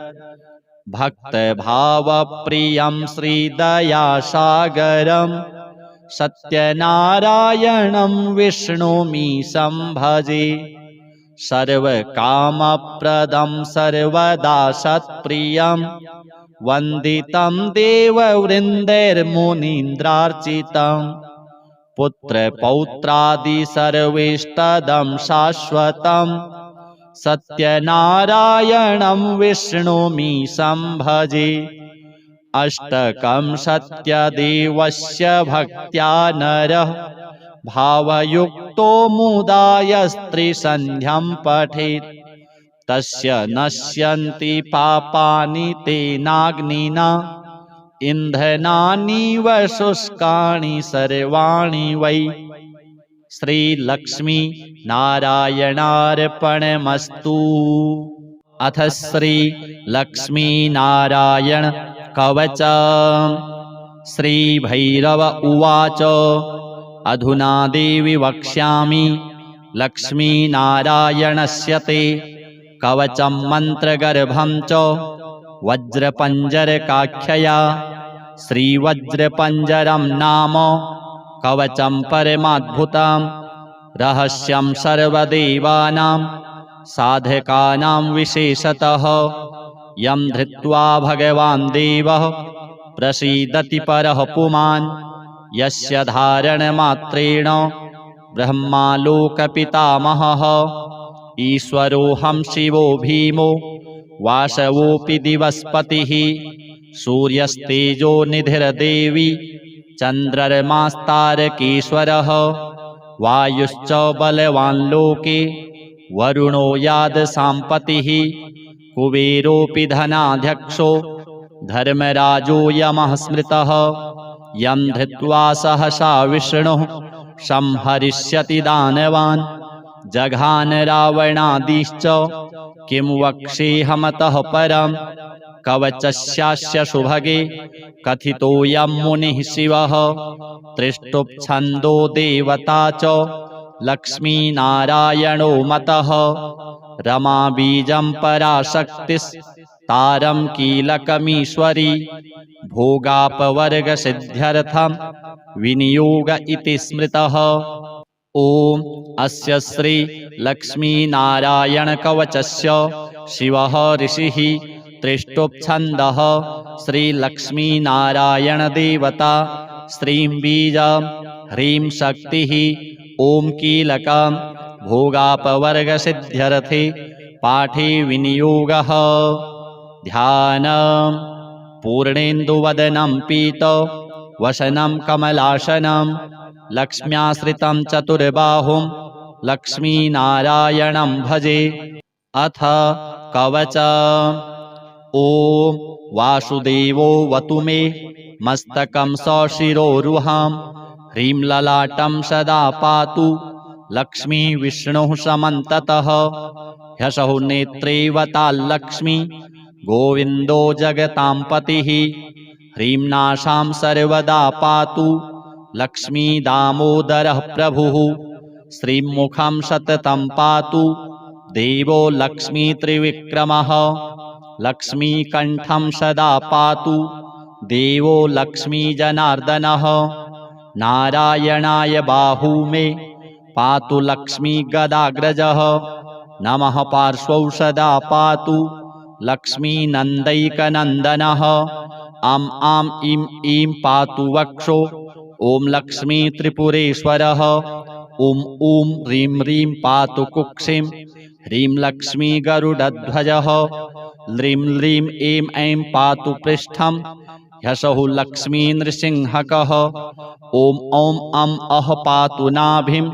भक्तभावप्रियं श्रीदयासागरं सत्यनारायणं विष्णुमीशं भजे। सर्वकामप्रदं सर्वदा सत्प्रियं वन्दितं देववृन्दैर्मुनीन्द्रार्चितं। पुत्रपौत्रादि सर्वेष्टदं शाश्वतं सत्यनारायणं विष्णुमीशं भजे। अष्टकं सत्यदेवस्य भक्त्या नरः भावयुक्तो मुदा यस्त्रिसन्ध्यं पठेत् तस्य नश्यन्ति पापानि तेनाग्निना इन्धनानीव शुष्काणि सर्वाणि वै श्रीलक्ष्मी नारायणार्पणमस्तु। अथ श्रीलक्ष्मीनारायण कवच। श्रीभैरव उवाच अधुना देवि वक्ष्यामि लक्ष्मीनारायणस्य ते कवचं मन्त्रगर्भं च वज्रपञ्जरकाख्यया। श्रीवज्रपञ्जरं नाम कवचं परमाद्भुतं रहस्यं सर्वदेवानां साधकानां विशेषतः यं धृत्वा भगवान् देवः प्रसीदति परः पुमान् यस्य धारणमात्रेण ब्रह्मालोकपितामहः ईश्वरोऽहं शिवो भीमो वासवोऽपि दिवस्पतिः सूर्यस्तेजो निधिर्देवी चन्द्रमास्तारकेश्वरः वायुश्च बलवान् लोके वरुणो यादसाम्पतिः कुबेरोऽपि धनाध्यक्षो धर्मराजो यमः स्मृतः यं धृत्वा सहसा विष्णुः संहरिष्यति दानवान् जघान रावणादिश्च किं वक्ष्येऽहमतः परम् कवचस्यास्य सुभगे कथितोऽयं मुनिः शिवः त्रिष्टुप्छन्दो देवता च लक्ष्मीनारायणो मतः रमा बीजं पराशक्तिस्तारं कीलकमीश्वरी भोगापवर्गसिद्ध्यर्थं विनियोग इति स्मृतः। ॐ अस्य श्री लक्ष्मीनारायणकवचस्य शिवः ऋषिः त्रिष्टुप्छन्दः श्रीलक्ष्मीनारायणदेवता श्रीं बीजं ह्रीं शक्तिः ॐ कीलकं भोगापवर्गसिद्ध्यर्थे पाठे विनियोगः। ध्यानं पूर्णेन्दुवदनं पीतवसनं कमलासनं लक्ष्म्याश्रितं चतुर्बाहुं लक्ष्मीनारायणं भजे। अथ कवचम्। ॐ वासुदेवो वतु मे मस्तकं सशिरोरुहं ह्रीं ललाटं सदा पातु लक्ष्मी विष्णुः समन्ततः ह्यसौ नेत्रेवताल्लक्ष्मी गोविन्दो जगतां पतिः ह्रीं नासां सर्वदा पातु लक्ष्मी दामोदरः प्रभुः श्रीं मुखं सततं पातु देवो लक्ष्मी त्रिविक्रमः लक्ष्मीकण्ठं सदा पातु देवो लक्ष्मीजनार्दनः नारायणाय बाहू मे पातु लक्ष्मीगदाग्रजः नमः पार्श्वौ सदा पातु लक्ष्मीनन्दैकनन्दनः अं आं इं ईं पातु वक्षो ॐ लक्ष्मी त्रिपुरेश्वरः ॐ ॐ ह्रीं ह्रीं पातु कुक्षिं ह्रीं लक्ष्मी गरुडध्वजः ह्रीं ह्रीं ऐं ऐं पातु पृष्ठं ह्यसौ लक्ष्मी नृसिंहकः ॐ ॐ अं अः पातु नाभिं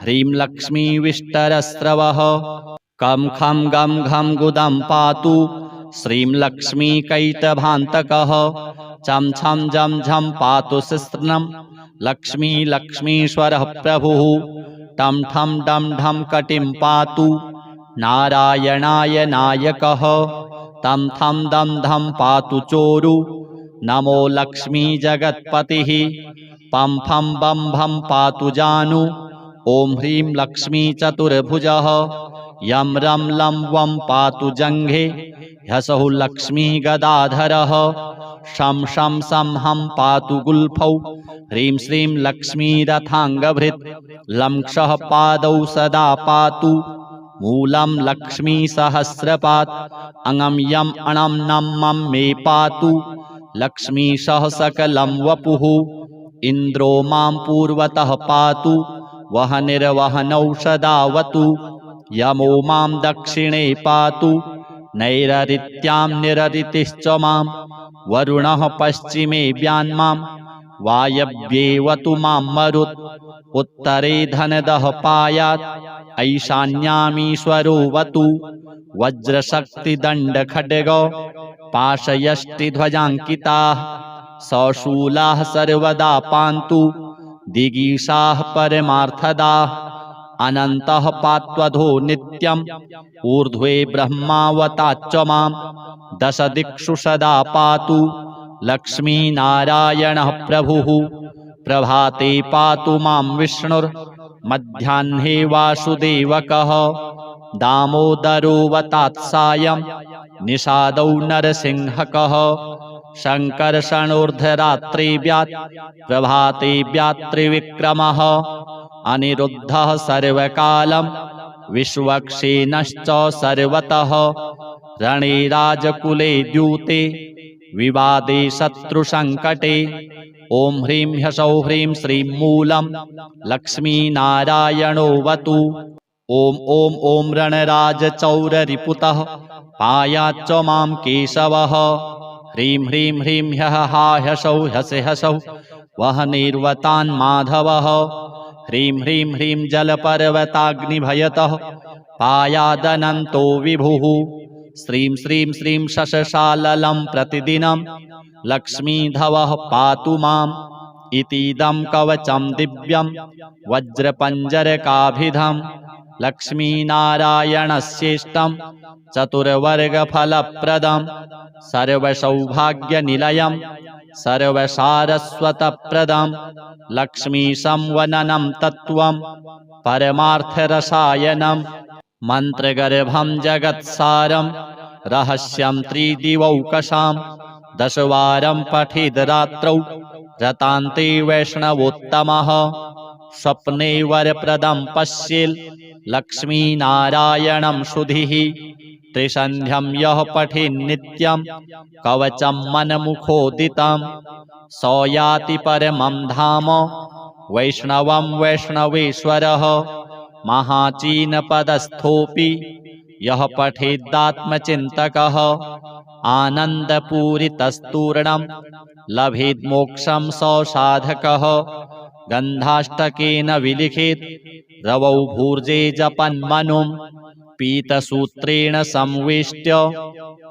ह्रीं लक्ष्मी विष्टरस्रवः कं खं गं घं गुदं पातु श्रीं लक्ष्मी कैटभान्तकः चं छं जं झं पातु शिस्त्रं लक्ष्मी लक्ष्मीश्वरः प्रभुः टं ठं डं ढं कटिं पातु नारायणाय नायकः तं थं दं धं पातु चोरु नमो लक्ष्मी जगत्पतिः पं फं बं भं पातु जानु ॐ ह्रीं लक्ष्मी चतुर्भुजः यं रं लं वं पातु जङ्घे ह्यसौ लक्ष्मी गदाधरः शं शं सं हं पातु गुल्फौ ह्रीं श्रीं लक्ष्मी रथाङ्गभृत् लं क्षः पादौ सदा पातु मूलं लक्ष्मी सहस्रपात् अङं यं अणं नं मं मे पातु लक्ष्मी सह सकलं वपुः इन्द्रो मां पूर्वतः पातु वहनिर्वहनौ सदावतु यमो मां दक्षिणे पातु नैररित्यां निररितिश्च मां वरुणः पश्चिमे व्यान्मां वायव्येवतु मां मरुत् उत्तरे धनदः पायात् ऐशान्यामीश्वरो वतु वज्रशक्तिदण्डखड्ग पाशयष्टिध्वजाङ्किताः सशूलाः सर्वदा पान्तु दिगीषाः परमार्थदाः अनन्तः पात्वधो नित्यम् ऊर्ध्वे ब्रह्मावताच्च माम् दश दिक्षु सदा पातु लक्ष्मीनारायणः प्रभुः प्रभाते पातु मां विष्णुर्मध्याह्ने वासुदेवकः दामोदरोऽवतात्सायं निषादौ नरसिंहकः शङ्कर्षणोर्धरात्रे व्यात् प्रभाते व्यात्रिविक्रमः अनिरुद्धः सर्वकालं विश्वक्सेनश्च सर्वतः रणे राजकुले द्यूते विवादे शत्रुसङ्कटे ॐ ह्रीं ह्सौः ह्रीं श्रीं मूलं लक्ष्मीनारायणोऽवतु ॐ ॐ ॐ रणराजचौररिपुतः पायाच्च मां केशवः ह्रीं ह्रीं ह्रीं ह्यः हा ह्सौः ह्यसे ह्सौः वह्निर्वतान् माधवः ह्रीं ह्रीं ह्रीं जलपर्वताग्निभयतः पायादनन्तो विभुः श्रीं श्रीं श्रीं शशशाललं प्रतिदिनं लक्ष्मीधवः पातु माम् इतीदं कवचं दिव्यं वज्रपञ्जरकाभिधं लक्ष्मीनारायणस्येष्टं चतुर्वर्गफलप्रदं सर्वसौभाग्यनिलयं सर्वसारस्वतप्रदं लक्ष्मीसंवननं तत्त्वं परमार्थरसायनं मन्त्रगर्भं जगत्सारं रहस्यं त्रिदिवौकसां दशवारं पठेद् रात्रौ रतान्ते वैष्णवोत्तमः स्वप्ने वरप्रदं पश्येल् लक्ष्मीनारायणं सुधीः त्रिसन्ध्यं यः पठेन्नित्यं कवचं मनमुखोदितं स याति परमं धाम वैष्णवं वैष्णवेश्वरः महाचीनपदस्थोऽपि यः पठेदात्मचिन्तकः आनन्दपूरितस्तूर्णं लभेद्मोक्षं स साधकः गन्धाष्टकेन विलिखेत् रवौ भूर्जे जपन्मनुं पीतसूत्रेण संवेष्ट्य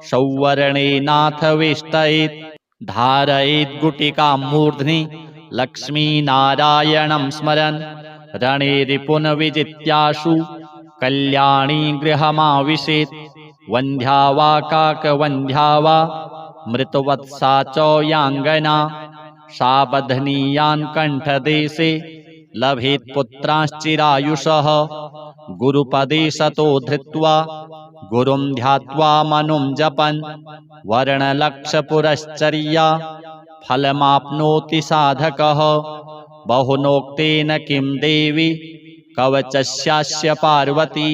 सौवर्णेनाथ वेष्टयेत् धारयेत् गुटिकां मूर्ध्नि लक्ष्मीनारायणं स्मरन् रणे रिपुन् विजित्याशु कल्याणी गृहमाविशेत् वन्ध्या वा काकवन्ध्या वा मृतवत्सा च याङ्गना सा बध्नीयान् कण्ठदेशे लभेत् पुत्रांश्चिरायुषः गुरुपदे सतो धृत्वा गुरुं ध्यात्वा मनुं जपन् वर्णलक्षपुरश्चर्या फलमाप्नोति साधकः बहुनोक्तेन किं देवी कवचस्यास्य पार्वती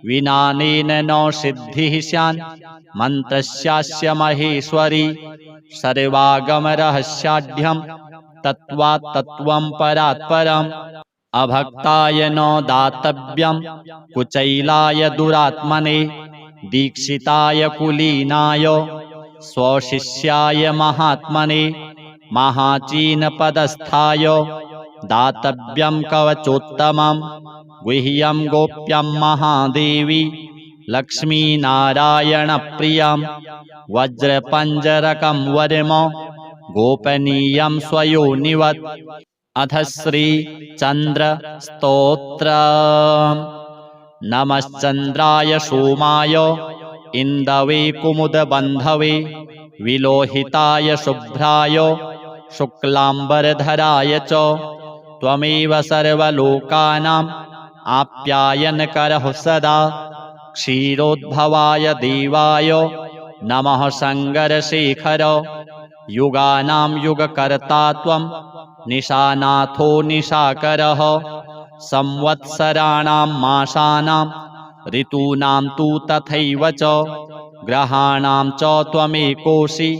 विनानेन न सिद्धिः स्यान् मन्त्रस्यास्य महेश्वरी सर्वागमरहस्याढ्यं तत्त्वात् तत्त्वं परात् परम् अभक्ताय न दातव्यं कुचैलाय दुरात्मने दीक्षिताय कुलीनाय स्वशिष्याय महात्मने महाचीनपदस्थाय दातव्यं कवचोत्तमं गुह्यं गोप्यं महादेवी लक्ष्मीनारायणप्रियं वज्रपञ्जरकं वर्म गोपनीयं स्वयोनिवत् अथ श्रीचन्द्रस्तोत्रम् नमश्चन्द्राय सोमाय इन्दवे कुमुदबन्धवे विलोहिताय शुभ्राय शुक्लाम्बरधराय च त्वमेव सर्वलोकानाम् आप्यायनकरः सदा क्षीरोद्भवाय देवाय नमः शङ्करशेखर युगानां युगकर्ता त्वं निशानाथो निशाकरः संवत्सराणां मासानां ऋतूनां तु तथैव च ग्रहाणां च त्वमेकोऽसि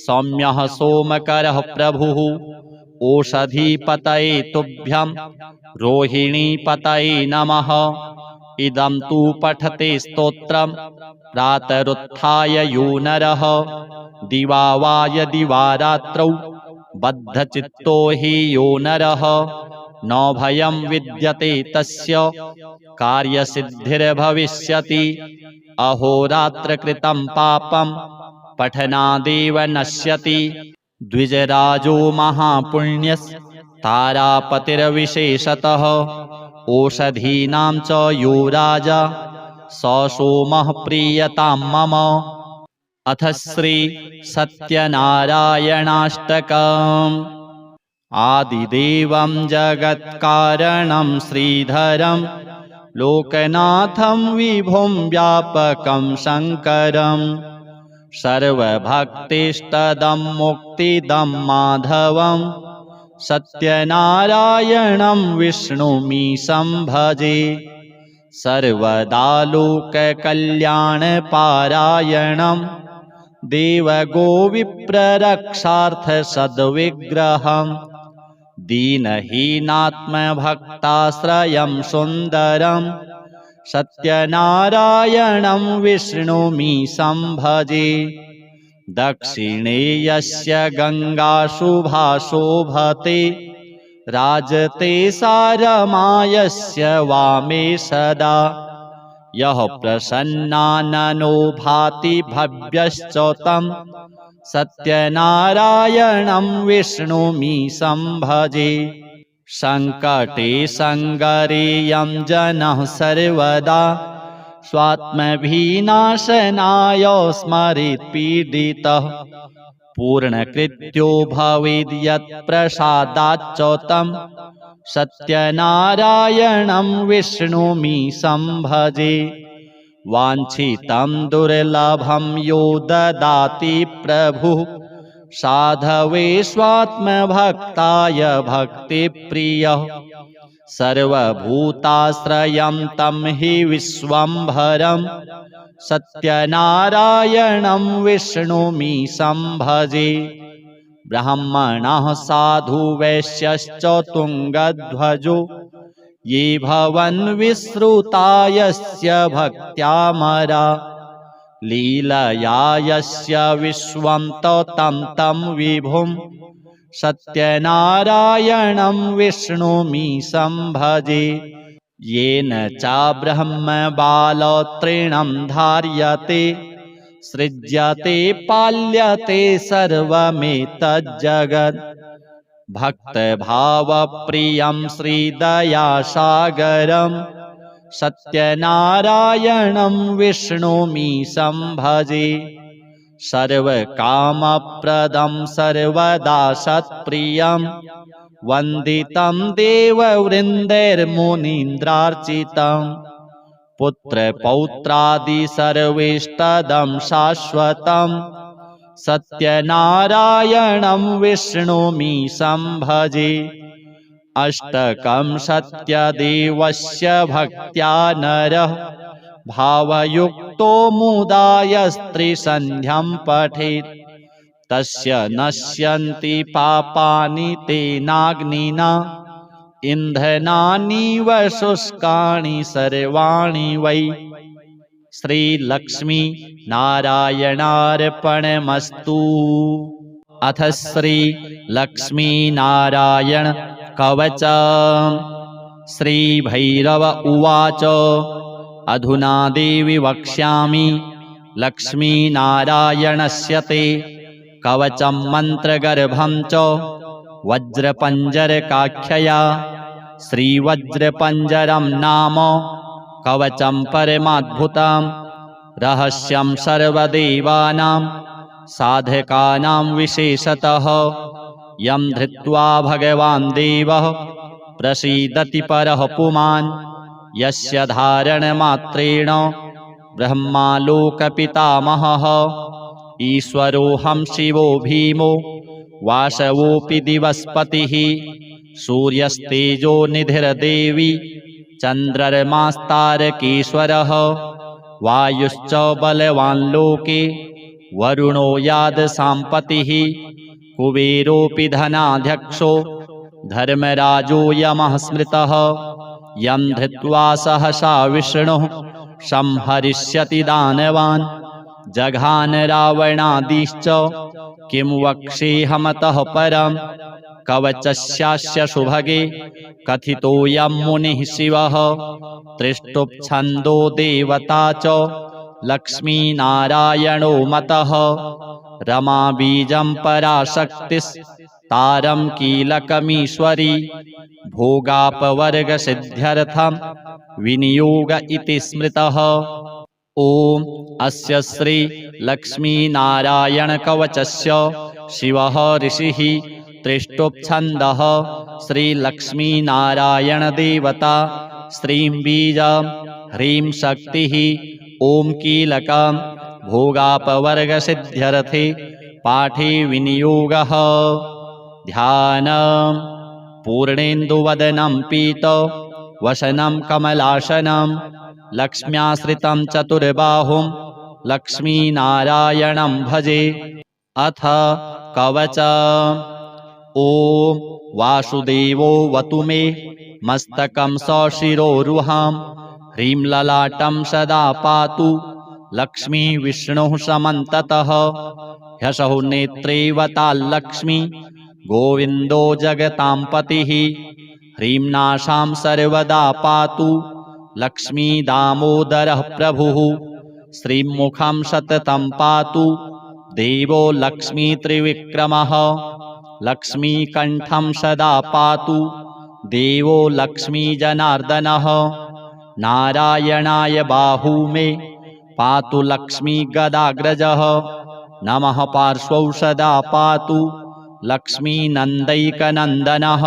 सौम्यः सोमकरः प्रभुः ओषधीपतये तुभ्यं रोहिणीपतये नमः इदं तु पठते स्तोत्रं प्रातरुत्थाय यो नरः दिवा वा यदि वा रात्रौ बद्धचित्तो हि यो नरः न भयं विद्यते तस्य कार्यसिद्धिर्भविष्यति अहोरात्रकृतं पापं पठनादेव नश्यति द्विजराजो महापुण्यस् तारापतिर्विशेषतः ओषधीनां च यो राजा स सोमः प्रीयतां मम। अथ श्री सत्यनारायणाष्टकम्। आदिदेवं जगत्कारणं श्रीधरं लोकनाथं विभुं व्यापकं शङ्करं सर्वभक्तिष्टदं मुक्तिदं माधवं सत्यनारायणं विष्णुमीशं भजे। सर्वदा लोककल्याणपारायणं देवगोविप्ररक्षार्थसद्विग्रहं दीनहीनात्मभक्ताश्रयं सुन्दरं सत्यनारायणं विष्णुमीशं भजे। दक्षिणे यस्य गङ्गाशुभा शोभते राजते सारमा यस्य वामे सदा। यः प्रसन्नाननो भाति भव्यश्च तं सत्यनारायणं विष्णुमीशं भजे। सङ्कटे सङ्गरेयं जनः सर्वदा स्वात्मविनाशनाय स्मरेत् पीडितः। पूर्णकृत्यो भवेद् यत्प्रसादाच्च तं सत्यनारायणं विष्णुमीशं भजे। वाञ्छितं दुर्लभं यो ददाति प्रभुः साधवे स्वात्मभक्ताय भक्तिप्रियः। सर्वभूताश्रयं तं हि विश्वम्भरं सत्यनारायणं विष्णुमीशं भजे। ब्राह्मणः साधु वैश्यश्च तुङ्गध्वजो ये भवन् विश्रुता यस्य भक्त्यामरा। लीलया यस्य विश्वं तं तं विभुं सत्यनारायणं विष्णुमीशं भजे। येन च ब्रह्मबालतृणं धार्यते सृज्यते पाल्यते सर्वमेतज्जगत्। भक्तभावप्रियं श्रीदयासागरं सत्यनारायणं विष्णुमीशं भजे। सर्वकामप्रदं सर्वदा सत्प्रियं वन्दितं देववृन्दैर्मुनीन्द्रार्चितं। पुत्रपौत्रादि सर्वेष्टदं शाश्वतं सत्यनारायणं विष्णुमीशं भजे। अष्टकं सत्यदेवस्य भक्त्या नरः भावयुक्तो मुदा यस्त्रिसन्ध्यं पठेत् तस्य नश्यन्ति पापानि तेनाग्निना इन्धनानीव शुष्कानि सर्वाणि वै। श्रीलक्ष्मी नारायणार्पणमस्तु। अथ श्री लक्ष्मी नारायण कवच। श्रीभैरव उवाच अधुना देवी वक्ष्यामि लक्ष्मीनारायणस्य ते कवचं मन्त्रगर्भं च वज्रपञ्जरकाख्यया। श्रीवज्रपञ्जरं नाम कवचं परमाद्भुतं रहस्यं सर्वदेवानां साधकानां विशेषतः। यं धृत्वा भगवान् देवः प्रसीदति परः पुमान् यस्य धारणमात्रेण ब्रह्मालोकपितामहः। ईश्वरोऽहं शिवो भीमो वासवोऽपि दिवस्पतिः। सूर्यस्तेजो निधिर्देवी चन्द्रमास्तारकेश्वरः। वायुश्च बलवान् लोके वरुणो यादसाम्पतिः। कुबेरोऽपि धनाध्यक्षो धर्मराजो यमः स्मृतः। यं धृत्वा सहसा विष्णुः संहरिष्यति दानवान्। जघान रावणादिश्च किं वक्ष्येऽहमतः परं। कवचस्यास्य सुभगे कथितोऽयं मुनिः शिवः। त्रिष्टुप्छन्दो देवता च लक्ष्मीनारायणो मतः। रमा बीजं पराशक्तिस्तारं कीलकमीश्वरी भोगापवर्गसिद्ध्यर्थं विनियोग इति स्मृतः। ॐ अस्य श्री लक्ष्मीनारायणकवचस्य शिवः ऋषिः त्रिष्टुप्छन्दः श्रीलक्ष्मीनारायणदेवता श्रीं बीजं ह्रीं शक्तिः ॐ कीलकं भोगापवर्गसिद्ध्यर्थे पाठे विनियोगः। ध्यानं पूर्णेन्दुवदनं पीतवसनं कमलासनं लक्ष्म्याश्रितं चतुर्बाहुं लक्ष्मीनारायणं भजे। अथ कवचम्। ॐ वासुदेवो वतु मे मस्तकं सशिरोरुहं ह्रीं ललाटं सदा पातु लक्ष्मी विष्णुः समन्ततः। ह्यसौ नेत्रे वताल्लक्ष्मी गोविन्दो जगतां पतिः ह्रीं नासां सर्वदा पातु लक्ष्मी दामोदरः प्रभुः। श्रीमुखं सततं पातु देवो लक्ष्मी त्रिविक्रमः लक्ष्मीकण्ठं सदा पातु देवो लक्ष्मी जनार्दनः। नारायणाय बाहू मे पातु लक्ष्मी गदाग्रजः नमः पार्श्वौ सदा पातु लक्ष्मी नन्दैकनन्दनः।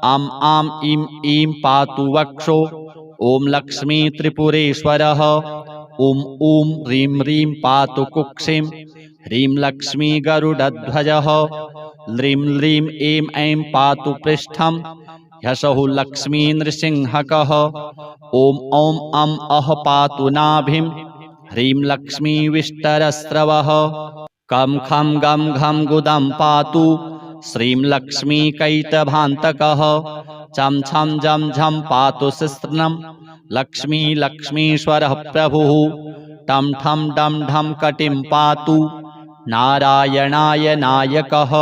आम् आम् ईं ईं पातु वक्षो ॐ लक्ष्मी त्रिपुरेश्वरः। ॐ ॐ ह्रीं ह्रीं पातु कुक्षिं ह्रीं लक्ष्मी गरुडध्वजः। ह्रीं ह्रीं ऐं ऐं पातु पृष्ठं ह्यसौ लक्ष्मी नृसिंहकः। ॐ ॐ अं अः पातु नाभिं ह्रीं लक्ष्मी विष्टरस्रवः। कं खं गं घं गुदं पातु श्रीं लक्ष्मी कैटभान्तकः। चं छं जं झं पातु शिश्नं लक्ष्मी लक्ष्मीश्वरः प्रभुः। टं ठं डं ढं कटिं पातु नारायणाय नायकः।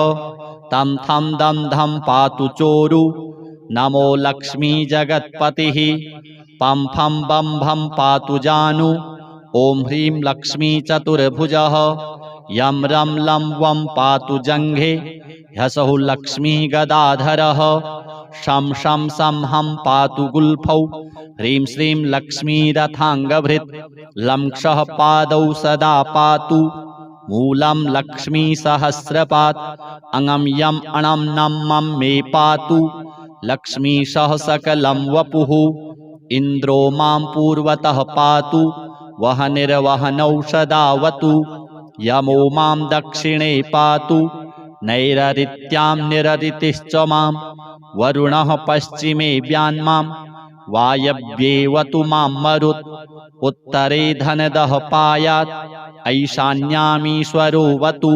तं थं दं धं पातु चोरु नमो लक्ष्मी जगत्पतिः। पं फं बं भं पातु जानु ॐ ह्रीं लक्ष्मी चतुर्भुजः। यं रं लं वं पातु जङ्घे ह्यसौ लक्ष्मी गदाधरः। शं शं सं हं पातु गुल्फौ ह्रीं श्रीं लक्ष्मी रथाङ्गभृत्। लं क्षः पादौ सदा पातु मूलं लक्ष्मी सहस्रपात्। अङं यं अणं नं मं मे पातु लक्ष्मी सह सकलं वपुः। इन्द्रो मां पूर्वतः पातु वह निर्वहनौ सदावतु। यमो मां दक्षिणे पातु नैररित्यां निररितिश्च मां। वरुणः पश्चिमे व्यान्मां वायव्येवतु मां मरुत्। उत्तरे धनदः पायात् ऐशान्यामीश्वरोऽवतु।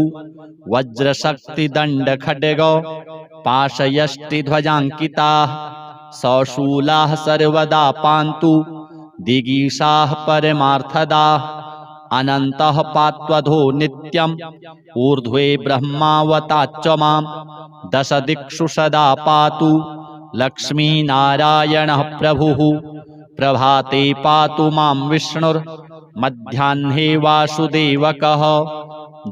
वज्रशक्तिदण्डखड्गौ पाशयष्टिध्वजाङ्किताः सशूलाः सर्वदा पान्तु दिगीषाः परमार्थदाः। अनन्तः पात्वधो नित्यम् ऊर्ध्वे ब्रह्मावताच्च मां। दशदिक्षु सदा पातु लक्ष्मीनारायणः प्रभुः। प्रभाते पातु मां विष्णुर्मध्याह्ने वासुदेवकः।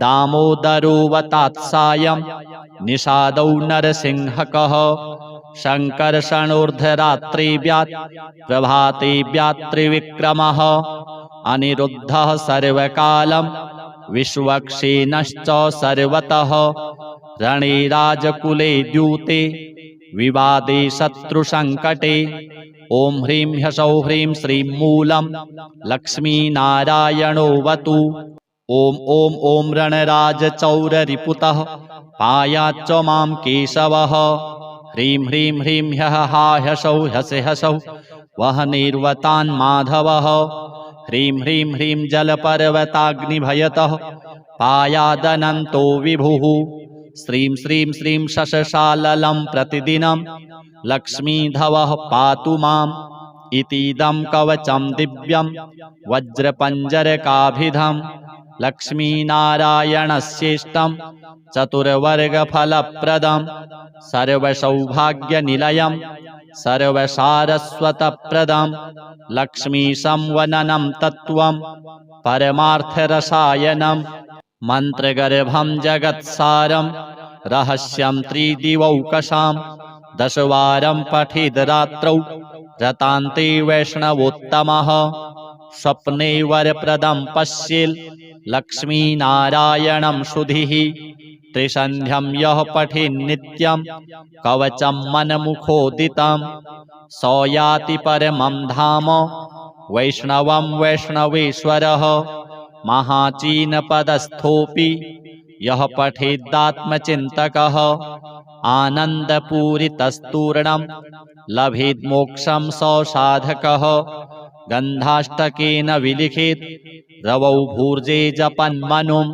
दामोदरोऽवतात्सायं निषादौ नरसिंहकः। शङ्कर्षणोर्ध्वरात्रिव्यात् प्रभाते व्यात्रिविक्रमः। अनिरुद्धः सर्वकालं विश्वक्सेनश्च सर्वतः। रणे राजकुले द्यूते विवादे शत्रुसङ्कटे। ॐ ह्रीं ह्सौः ह्रीं श्रीं मूलं लक्ष्मीनारायणोऽवतु। ॐ ॐ ॐ रणराजचौररिपुतः पायाच्च मां केशवः। ह्रीं ह्रीं ह्रीं ह्यः हा ह्सौः ह्यसे ह्सौः वः निर्वतान् माधवः। ह्रीं ह्रीं ह्रीं जलपर्वताग्निभयतः पायादनन्तो विभुः। श्रीं श्रीं श्रीं शशशाललं प्रतिदिनं लक्ष्मीधवः पातु माम्। इतीदं कवचं दिव्यं वज्रपञ्जरकाभिधं लक्ष्मीनारायणस्येष्टं चतुर्वर्गफलप्रदं। सर्वसौभाग्यनिलयं सर्वसारस्वतप्रदं लक्ष्मीसंवननं तत्त्वं परमार्थरसायनं। मन्त्रगर्भं जगत्सारं रहस्यं त्रिदिवौकशां दशवारं पठेद् रात्रौ रतान्ते वैष्णवोत्तमः स्वप्ने वरप्रदं पश्येल् लक्ष्मीनारायणं शुधिः त्रिसन्ध्यं यः पठेन्नित्यं कवचं मनमुखोदितं स याति परमं धाम वैष्णवं वैष्णवेश्वरः महाचीनपदस्थोऽपि यः पठेदात्मचिन्तकः आनन्दपूरितस्तूर्णं लभेद्मोक्षं स साधकः गन्धाष्टकेन विलिखेत् रवौ भूर्जे जपन्मनुं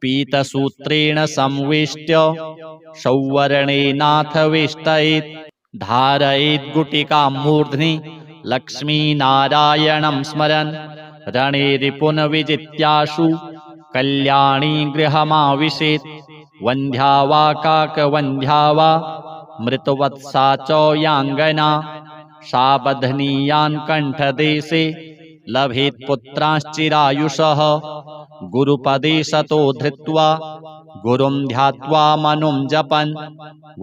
पीतसूत्रेण संवेष्ट्य सौवर्णेनाथ वेष्टयेत् धारयेत् गुटिकां मूर्ध्नि लक्ष्मीनारायणं स्मरन् रणे रिपुन् विजित्याशु कल्याणी गृहमाविशेत् वन्ध्या वा काकवन्ध्या वा मृतवत्सा च याङ्गना सा बध्नीयान् कण्ठदेशे लभेत् पुत्रांश्चिरायुषः गुरुपदे सतो धृत्वा गुरुं ध्यात्वा मनुं जपन्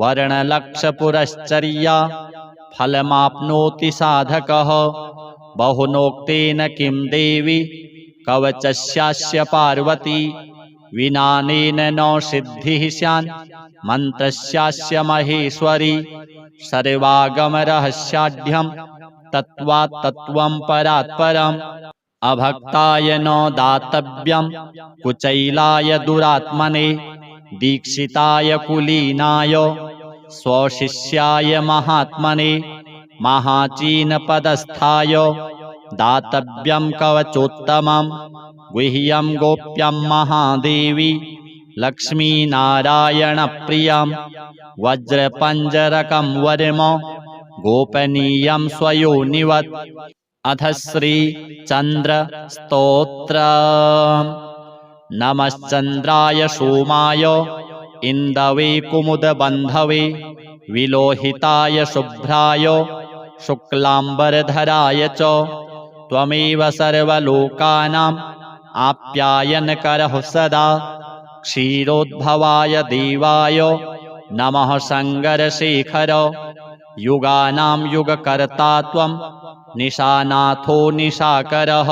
वर्णलक्षपुरश्चर्या फलमाप्नोति साधकः बहुनोक्तेन किं देवी कवचस्यास्य पार्वती विनानेन न सिद्धिः स्यान् मन्त्रस्यास्य महेश्वरी सर्वागमरहस्याढ्यं तत्त्वात् तत्त्वं परात् परम् अभक्ताय न दातव्यं कुचैलाय दुरात्मने दीक्षिताय कुलीनाय स्वशिष्याय महात्मने महाचीनपदस्थाय दातव्यं कवचोत्तमं गुह्यं गोप्यं महादेवी लक्ष्मीनारायणप्रियं वज्रपञ्जरकं वर्म गोपनीयं स्वयोनिवत् अथ श्री चन्द्र स्तोत्र नमश्चन्द्राय सोमाय इन्दवे कुमुदबन्धवे विलोहिताय शुभ्राय शुक्लाम्बरधराय च त्वमेव सर्वलोकानाम् आप्यायनकरः सदा क्षीरोद्भवाय देवाय नमः शङ्करशेखर युगानां युगकर्ता त्वं निशानाथो निशाकरः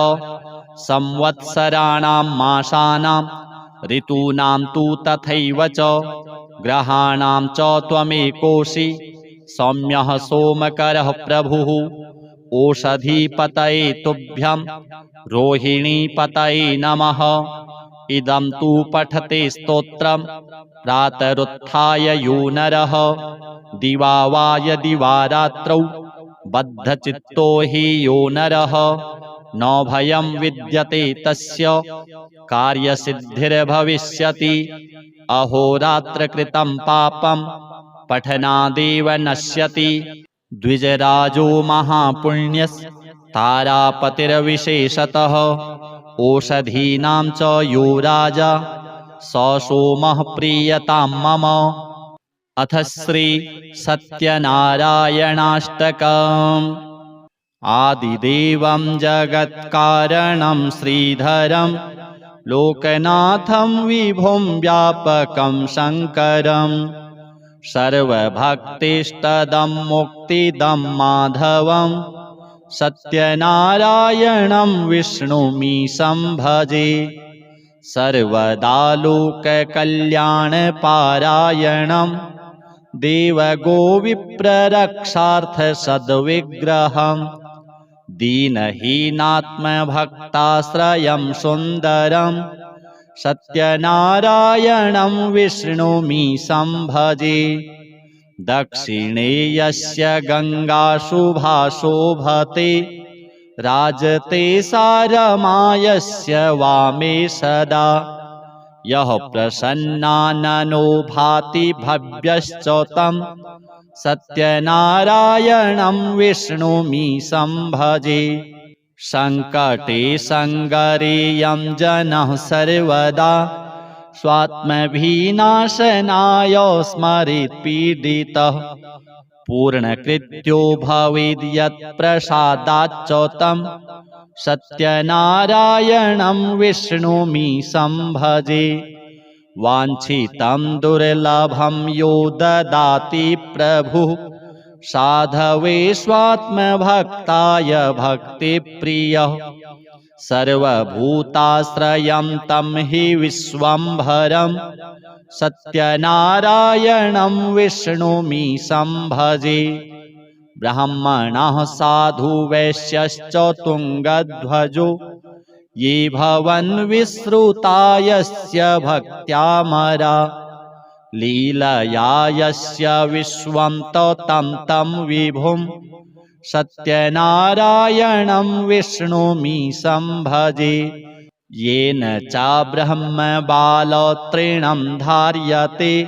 संवत्सराणां मासानां ऋतूनां तु तथैव च ग्रहाणां च त्वमेकोऽसि सौम्यः सोमकरः प्रभुः ओषधीपतये तुभ्यं रोहिणीपतये नमः इदं तु पठते स्तोत्रं प्रातरुत्थाय यो नरः दिवा वा यदि वा रात्रौ बद्धचित्तो हि यो नरः न भयं विद्यते तस्य कार्यसिद्धिर्भविष्यति अहोरात्रकृतं पापं पठनादेव नश्यति द्विजराजो महापुण्यस्तारापतिर्विशेषतः ओषधीनां च यो राजा स सोमः प्रीयतां मम अथ श्री सत्यनारायणाष्टकम् आदिदेवं जगत्कारणं श्रीधरं लोकनाथं विभुं व्यापकं शङ्करं सर्वभक्तिष्टदं मुक्तिदं माधवं सत्यनारायणं विष्णुमीशं भजे सर्वदा लोककल्याणपारायणं देवगोविप्ररक्षार्थसद्विग्रहं दीनहीनात्मभक्ताश्रयं सुन्दरं सत्यनारायणं विष्णुमीशं भजे दक्षिणे यस्य गङ्गाशुभा शोभते राजते सारमायस्य वामे सदा यः प्रसन्नाननो भाति भव्यश्च तं सत्यनारायणं विष्णुमीशं भजे सङ्कटे सङ्गरेयं जनः सर्वदा स्वात्मविनाशनाय स्मरेत् पीडितः पूर्णकृत्यो भवेद् यत् प्रसादाच्च तं सत्यनारायणं विष्णुमीशं भजे। वाञ्छितं दुर्लभं यो ददाति प्रभुः साधवे स्वात्मभक्ताय भक्तिप्रियः। सर्वभूताश्रयं तं हि विश्वम्भरं सत्यनारायणं विष्णुमीशं भजे। ब्राह्मणः साधु वैश्यश्च तुङ्गध्वजो ये भवन् विश्रुता यस्य भक्त्यामरा। लीलया यस्य विश्वं तं विभुं सत्यनारायणं विष्णुमीशं भजे। येन च ब्रह्मबालतृणं धार्यते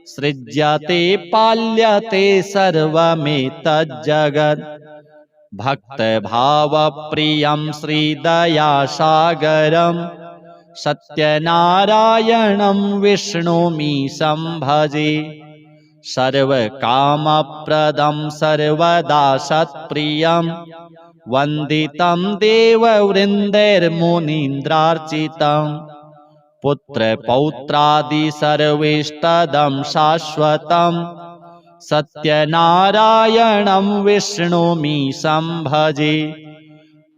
सृज्यते पाल्यते सर्वमेतज्जगत्। भक्तभावप्रियं श्रीदयासागरं सत्यनारायणं विष्णुमीशं भजे। सर्वकामप्रदं सर्वदा सत्प्रियं वन्दितं देववृन्दैर्मुनीन्द्रार्चितं। पुत्रपौत्रादि सर्वेष्टदं शाश्वतं सत्यनारायणं विष्णुमीशं भजे।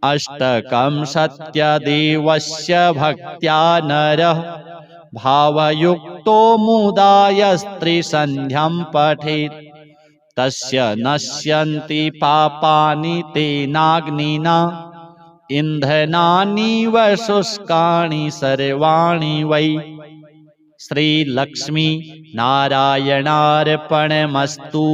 अष्टकं सत्यदेवस्य भक्त्या नरः भावयुक्तो मुदा यस्त्रिसन्ध्यं पठेत् तस्य नश्यन्ति पापानि तेनाग्निना इन्धनानीव शुष्कानि सर्वाणि वै। श्रीलक्ष्मी नारायणार्पणमस्तु।